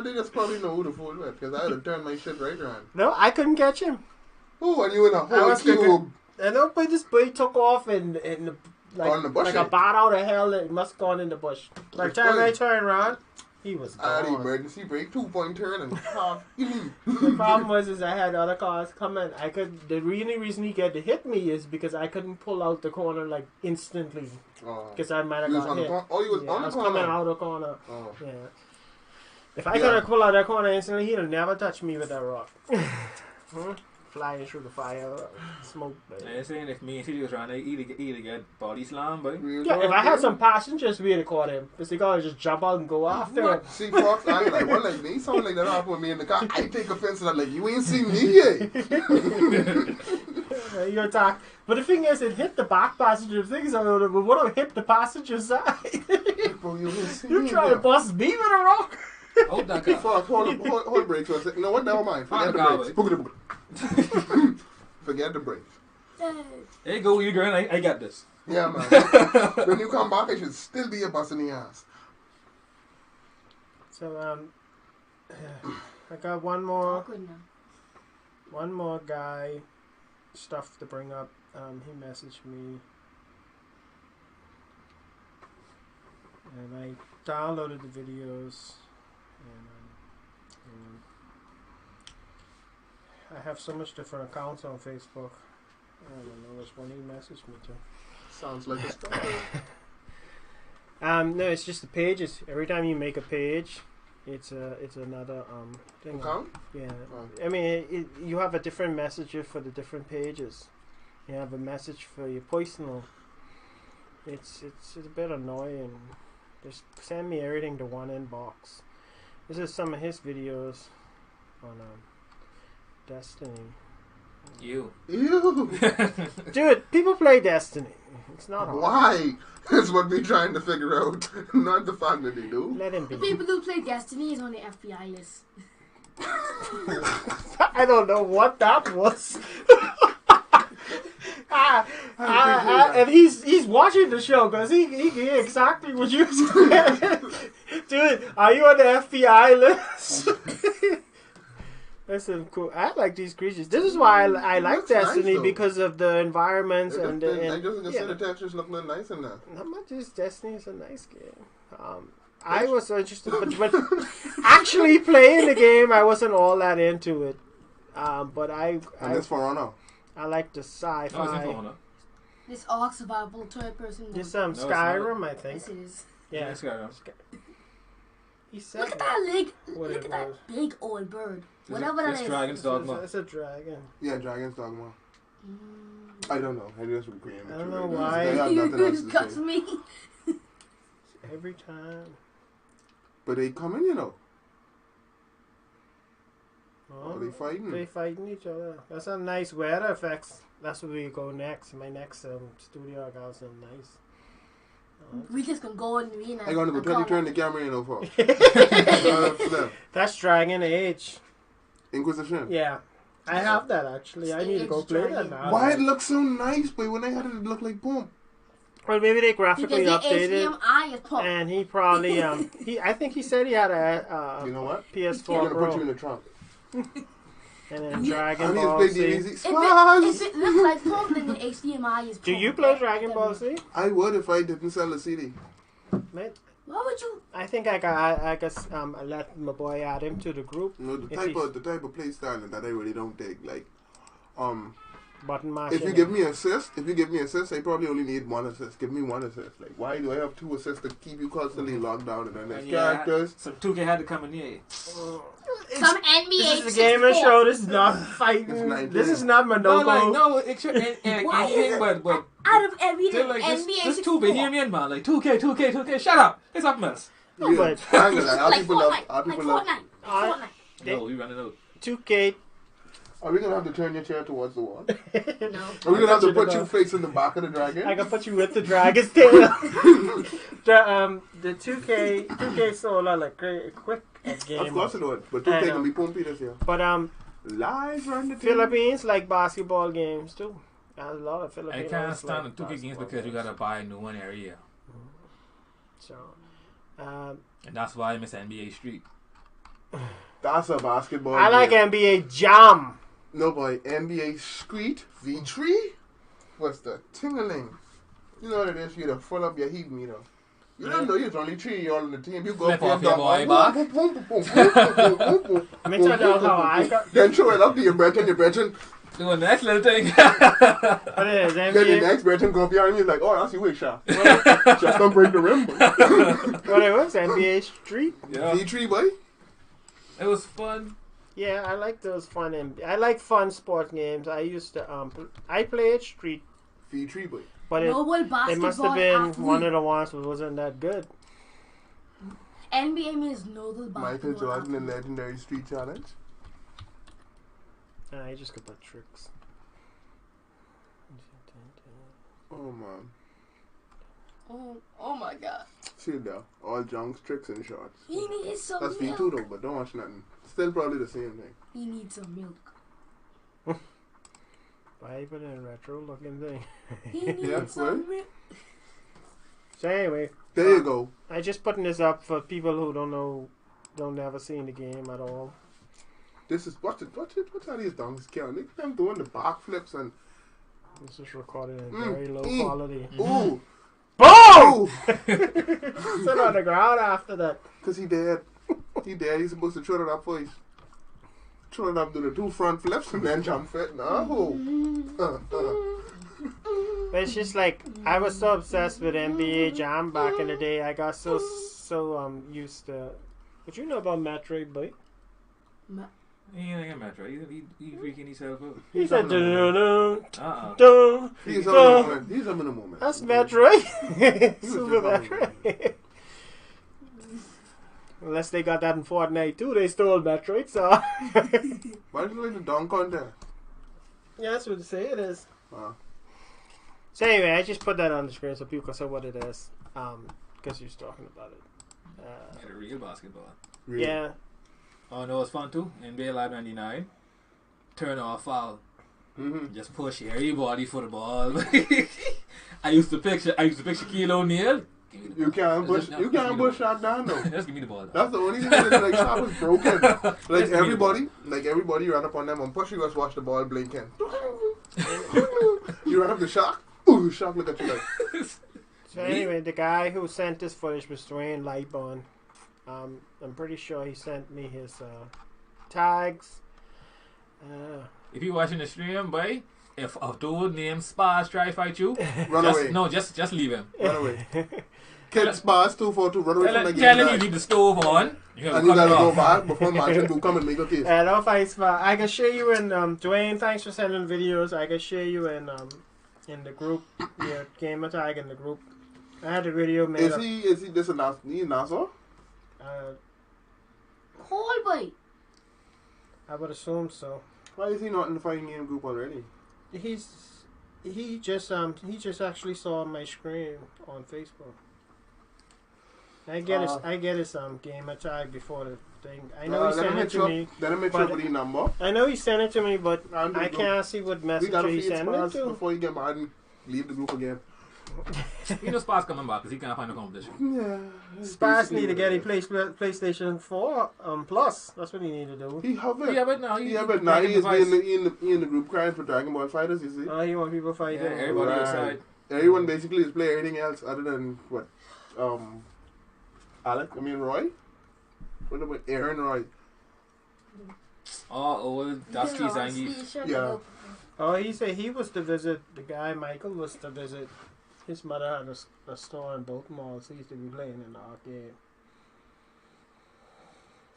They just probably know who to fool with, because I had to turn my shit right around. No, I couldn't catch him. Oh, and you in a I whole was cube. cooking. And no, but this boy took off and On the bush, like eh? a bat out of hell. It must have gone in the bush. By the time I turned around, he was I had gone. emergency brake, 2-point turn, and The problem was I had other cars coming. The only reason he get to hit me is because I couldn't pull out the corner like instantly because I might have You was got on the hit. corner? Oh, you was Yeah, on I the was corner? coming out of the corner. Oh. Yeah. If I could have pulled out that corner instantly, he'd have never touched me with that rock. Flying through the fire, smoke. Baby. I'm saying if me and CJ was around, they either get body slammed, boy. Real Yeah, talk, if I had man. some passengers, we'd have caught him. Because they gotta just jump out and go after him. See, Fox, I ain't like, what, like, me? Someone like that happened with me in the car. I take offense to that, like, you ain't seen me yet. You attack. But the thing is, it hit the back passenger thing, so it would have hit the passenger side. Bro, You trying to bust me with a rock? Hold that car. Fuck, hold brakes for a second. No, what? Never mind. Forget the Car, brakes. Forget the brakes. Hey, go, you girl. I got this. Yeah, man. When you come back, I should still be a bus in the ass. So, I got one more guy stuff to bring up. He messaged me. And I downloaded the videos. And I have so much different accounts on Facebook. I don't know which one he messaged me to. Sounds like a story. No, it's just the pages. Every time you make a page, it's another thing. Account? Yeah. Oh. I mean, you have a different messenger for the different pages. You have a message for your personal. It's a bit annoying. Just send me everything to one inbox. This is some of his videos on Destiny. You. Ew. Dude, people play Destiny. It's not hard. Why? That's what we're trying to figure out. Not the fact that they do. Let him be. The people who play Destiny is on the FBI list. I don't know what that was. And he's watching the show because he hear exactly what you said. Dude, are you on the FBI list? That's cool. I like these creatures. This is why I like Destiny, nice, because of the environments I and just yeah. see the textures look real nice in there. Not much. Destiny is a nice game. I was interested, but actually playing the game, I wasn't all that into it. But And it's for Honor. I like the sci-fi. Oh, it's in Honor. This Ark survival third person. This No, it's Skyrim, not. I think. Yes, it is. Yeah. Skyrim. He said Look at that leg. What Look it at that was. big old bird. It's Whatever that is. Dragon's Dogma. It's a dragon. Yeah, Dragon's Dogma. I don't know. I just agreeing with I don't you. know They why. have nothing else to Cuts say. me. Every time. But they coming, you know. Oh, Are they fighting? They fighting each other. That's some nice weather effects. That's where we go next. My next studio I got some nice. We just can go in the arena. I gonna go and tell you call turn it. the camera in over. That's Dragon Age. Inquisition. Yeah. I have that actually. I need to go play that now. Why it looks so nice, but when I had it, it looked like boom. Well, maybe they graphically Because the updated. HDMI is pumped. And he probably I think he said he had a You know what? PS4 I'm gonna Pro. put you in the trunk. And then Dragon I need Ball to play Z. DBZ. If Splash! it looks like pumped, then the HDMI is pumped. Do you play Dragon Ball Z? I would if I didn't sell a CD. Mate, Why would you? I think I let my boy add him to the group. You know, the type of play style that I really don't take. Like, Button mashing. if you give me assist, I probably only need one assist. Give me one assist. Like, why do I have two assists to keep you constantly locked down and then there's characters? So 2K had to come in here. Some NBA. This is a gamer show. This is not It's fighting. 19. This is not Monoko. No, it should Why is it but out of everything? still like NBA this 64. 2 Bahamian man, like 2K, shut up. It's up mess. No, Yeah, but I ain't gonna lie, our Like people love. Fortnite. Our Like people love. Fortnite. I- Fortnite. No, we running out. 2K. Are we gonna have to turn your chair towards the wall? No. Are we gonna have to put you face in the back of the dragon? I can put you with the dragon's tail. the 2K solar like quick game. Of course it would, but 2K I know. can be pumpy this year. But Live on the Philippines like basketball games too. There's a lot of I Filipinos. can't stand like the 2K games basketball because you gotta buy a new one every year. So, And that's why I miss NBA Street. That's a basketball. I like game. NBA Jam. No boy, NBA Street V3. What's the tingling? You know what it is? You to full up your heat meter. You don't know you're only 3 years on the team. You go Flip for off your boy back. Let me tell you how I got. Then show it up to your brethren, Doing the next little thing. What it is Then the NBA? next brethren go up here and you're like, oh, that's your wish shot. Just don't break the rim. What it was? NBA Street. Yeah. V3, boy. It was fun. Yeah, I like those fun. I like fun sport games. I used to I played Street, V3, boy. but Global it basketball must have been athlete. one of the ones that wasn't that good. NBA means Nobel Michael basketball Jordan and athlete. Legendary Street Challenge. I just could put tricks. Oh man. Oh my god. See there. All junks, tricks, and shots. He needs some That's milk. V2 though, but don't watch nothing. Still probably the same thing. He needs some milk. Why put in a retro looking thing? He needs Yeah, some milk. So anyway, There you go. I just putting this up for people who don't ever seen the game at all. This is watch how these donks count. Look at them doing the backflips and This is recorded in very low quality. ooh, Boom! ooh, Sit on the ground after that. cause he dead. He dead. He's supposed to throw it up first. Throw it up, do the 2 front flips and then jump fit. No. But it's just like I was so obsessed with NBA Jam back in the day. I got so used to. What you know about Metroid, boy? He ain't a Metro. He freaking himself out. He said, dun He's having a moment. That's Metroid. He was Super just having a Metroid. Unless they got that in Fortnite too, they stole Metroid. So Why did you like the dunk contest? yeah, that's what they say it is. Uh, So anyway, I just put that on the screen so people can see what it is. Because you're talking about it. Had a real basketball. really. Yeah. Oh no, it's fun too. NBA Live 99. Turn off foul. Mm-hmm. Just push everybody for the ball. I used to picture Shaquille O'Neal. Give me the You ball. can't push. You can't push shot down though. Just give me the ball. That's the only thing that is like shot was broken. Like Just everybody ran up on them and push. You guys watch the ball blinking. You run up the shot. Ooh, shot look at you like. So anyway, the guy who sent this footage was Dwayne Lightbone. I'm pretty sure he sent me his tags. If you watching the stream, boy, if a dude named Spars try to fight you, Run away. just leave him. Run away. Kid Spars 242. Run away from the game. Tell him you tonight. leave the stove on. You And you gotta cut it go off. back before Martin do come and make a case. No fights, but I can share you in Dwayne. Thanks for sending videos. I can share you in the group. Your gamer tag in the group. I had a video made. Is he this a NASA? Hold boy. I would assume so. Why is he not in the fighting game group already? He just actually saw my screen on Facebook. I get his gamer tag before the thing. I know he sent it to me. Then I make sure with the number. I know he sent it to me, but And I can't see what We message gotta he feed sent it Spars to. before you get mad and leave the group again. You know Spars coming back because he can't find a competition. Yeah. Spars need to get a PlayStation 4 Plus. That's what he need to do. He have it. Yeah, but now Yeah, but now he is in the group crying for Dragon Ball Fighters, you see. Oh, you want people fighting? Yeah, everybody Right. outside. Everyone basically is playing everything else other than what? Roy? What about Aaron Roy? Oh, old Dusty Zangief. Yeah. Oh, he said he was to visit, the guy Michael was to visit, his mother had a store in both malls. He used to be playing in the arcade.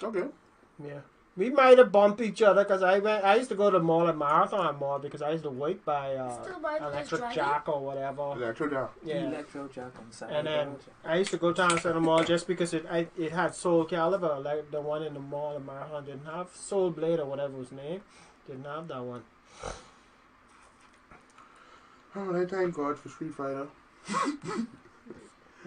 Okay. Yeah. We might have bumped each other because I used to go to the mall at Marathon Mall because I used to work by Still by the Electric dragon? Jack or whatever. Electro down. Yeah. Electro Jack on Saturday. And then I used to go down to the mall just because it had Soul Calibur, like the one in the mall at Marathon didn't have Soul Blade or whatever his name. Didn't have that one. Oh, I thank God for Street Fighter.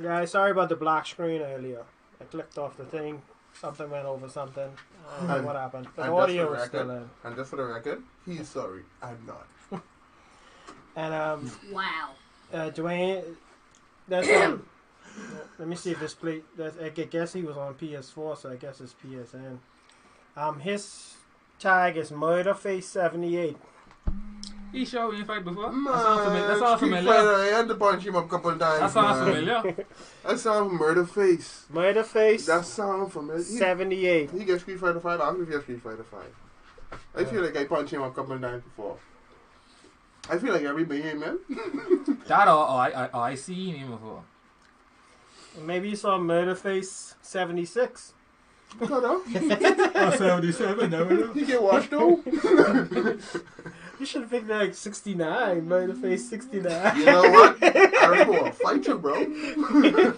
Yeah, sorry about the black screen earlier. I clicked off the thing. Something went over something. I don't know what happened. But the And just audio for was the still record- in. And just for the record, he's sorry. I'm not. And Wow. Dwayne, that's let me see if this plate. I guess he was on PS4, so I guess it's PSN. His tag is Murderface78. He showed me in fight before. Man, That sounds Street familiar. Fighter, I had to punch him up a couple of times. That sounds man. familiar. That sounds Murder Face. That Murderface sounds familiar. 78. He gets Street Fighter 5. I'll give you Street Fighter 5. I feel like I punched him up a couple of times before. I feel like everybody, man. That I seen him before. Maybe you saw Murderface 76. Cut up. Oh, 77, never He get washed though. You should have picked like 69. Murderface 69. You know what? I really want to fight you, bro.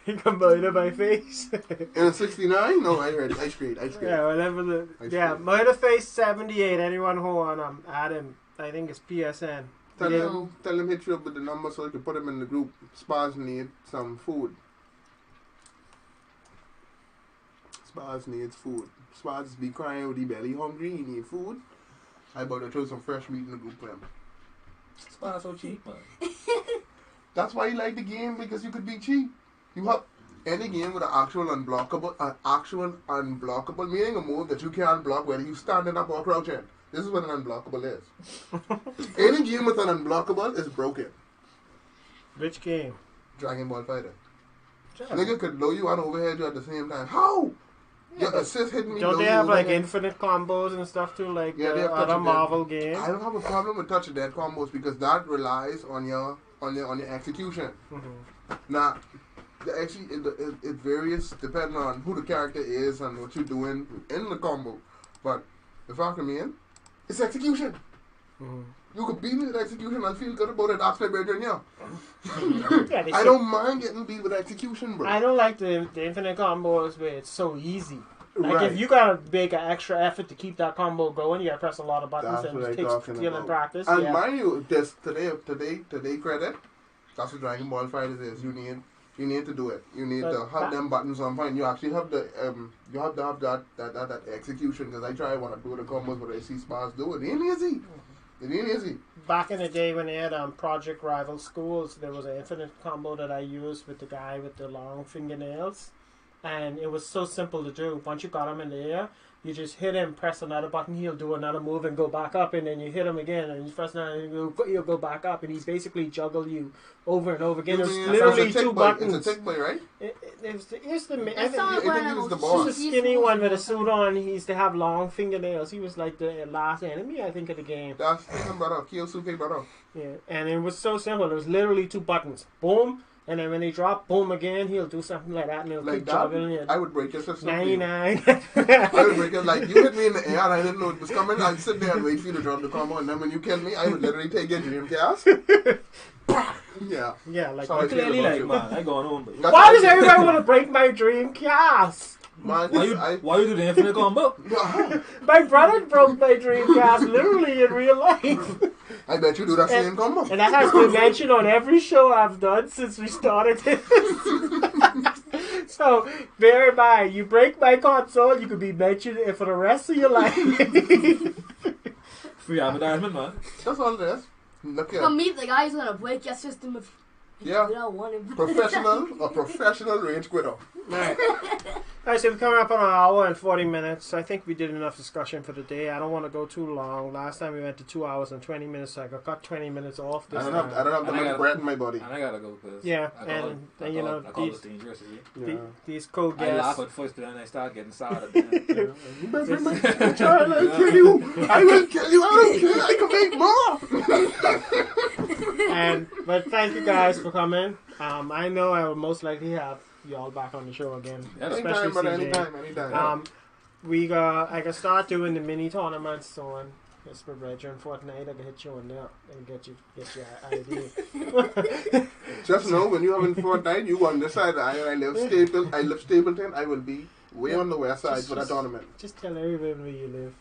He can murder my face. In 69? No, I heard ice cream. Yeah, whatever I yeah, see. Murderface 78. Anyone who on add him, I think it's PSN. Tell Yeah. him hit you up with the number so you can put him in the group. Spaz need some food. Spaz needs food. Spaz be crying with the belly hungry. He need food. I about to throw some fresh meat in the group for him. Spaz so cheap, man. That's why you like the game, because you could be cheap. You have any game with an actual unblockable, meaning a move that you can't block whether you standing up or crouching. This is what an unblockable is. Any game with an unblockable is broken. Which game? Dragon Ball Fighter. Nigga could blow you and overhead you at the same time. How? Your assist hitting me. Don't they have like infinite combos and stuff too, like Yeah, they have other touch Marvel of dead. games? I don't have a problem with touch of dead combos because that relies on your execution. Now, it varies depending on who the character is and what you're doing in the combo. But if I come in, it's execution. You could beat me with execution and feel good about it after bedroom, yeah. I don't mind getting beat with execution, bro. I don't like the infinite combos where it's so easy. Like Right. if you gotta make an extra effort to keep that combo going, you gotta press a lot of buttons, That's and what it I'm takes talking skill and about. practice. And Yeah. mind you, this today credit. That's what Dragon Ball Fighters is. You need to do it. You need to have them buttons on point. You actually have the you have to have that execution, because I try when I do the combos, but I see Spaz do it. It ain't easy. It ain't easy. Back in the day when they had Project Rival Schools, there was an infinite combo that I used with the guy with the long fingernails, and it was so simple to do. Once you got him in the air, you just hit him, press another button, he'll do another move and go back up, and then you hit him again, and you press another, and he'll go back up, and he basically juggle you over and over again. There's literally two buttons. It's a tick boy, right? It's the That sounds like I one think of he was the the boss. He's a skinny one with a suit on. He used to have long fingernails. He was like the last enemy, I think, of the game. That's him, brother. Kiyosuke, brother. Yeah, and it was so simple. It was literally two buttons. Boom, and then when they drop, boom again, he'll do something like that, and he'll Like keep that, juggling it. I would break your system. 99. I would break it. Like, you hit me in the air and I didn't know it was coming. I'd sit there and wait for you to drop the combo, and then when you kill me, I would literally take your dream cast. Yeah. Yeah, like Sorry. Clearly, like, man, I going home, but That's why how does I- everybody want to break my dream cast? Man, why you do the infinite combo? My brother broke my dream cast literally in real life. I bet you do that same combo. And that has been mentioned on every show I've done since we started this. So, bear in mind, you break my console, you could be mentioned for the rest of your life. Free advertisement, man. That's all it is. Look For here. me, the guy's gonna break your system if Yeah. you don't want him. Professional rage quitter. Alright. Alright, so we're coming up on an hour and 40 minutes. I think we did enough discussion for the day. I don't want to go too long. Last time we went to 2 hours and 20 minutes, so I got 20 minutes off this I don't time. have that And I much gotta- breath in my body. And I gotta go because Yeah, I and you know, call these- this dangerous. Yeah. These cool I laugh guests. at first, but then I start getting sad at the end. You better bring my child, I'll kill you. I will kill you. I don't care. I can make more. But thank you guys for coming. I know I will most likely have y'all back on the show again, Yeah, especially Anytime, brother. CJ. Anytime. I can start doing the mini tournaments on It's for Bridger and Fortnite. I can hit you on that and get your ID. Just know when you have in Fortnite, you on this side. I live Stapleton. I will be way on the west side for that tournament. Just tell everyone where you live.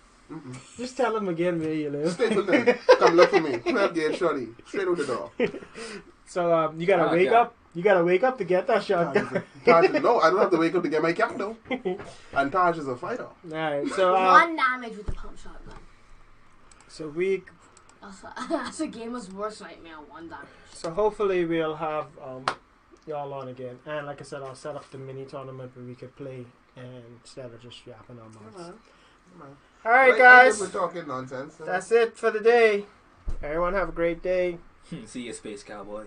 Just tell them again where you live. Stapleton, come look for me. 12 gate shorty, straight out the door. So you gotta wake up. You gotta wake up to get that shotgun. Taj, no, I don't have to wake up to get my cap though. And Taj is a fighter. Alright, so One damage with the pump shotgun. so That's a gamer's worst nightmare. One damage. So hopefully we'll have y'all on again. And like I said, I'll set up the mini tournament where we could play instead of just yapping our mouths. Alright guys, We're talking nonsense. that's it for the day. Everyone have a great day. See you, space cowboy.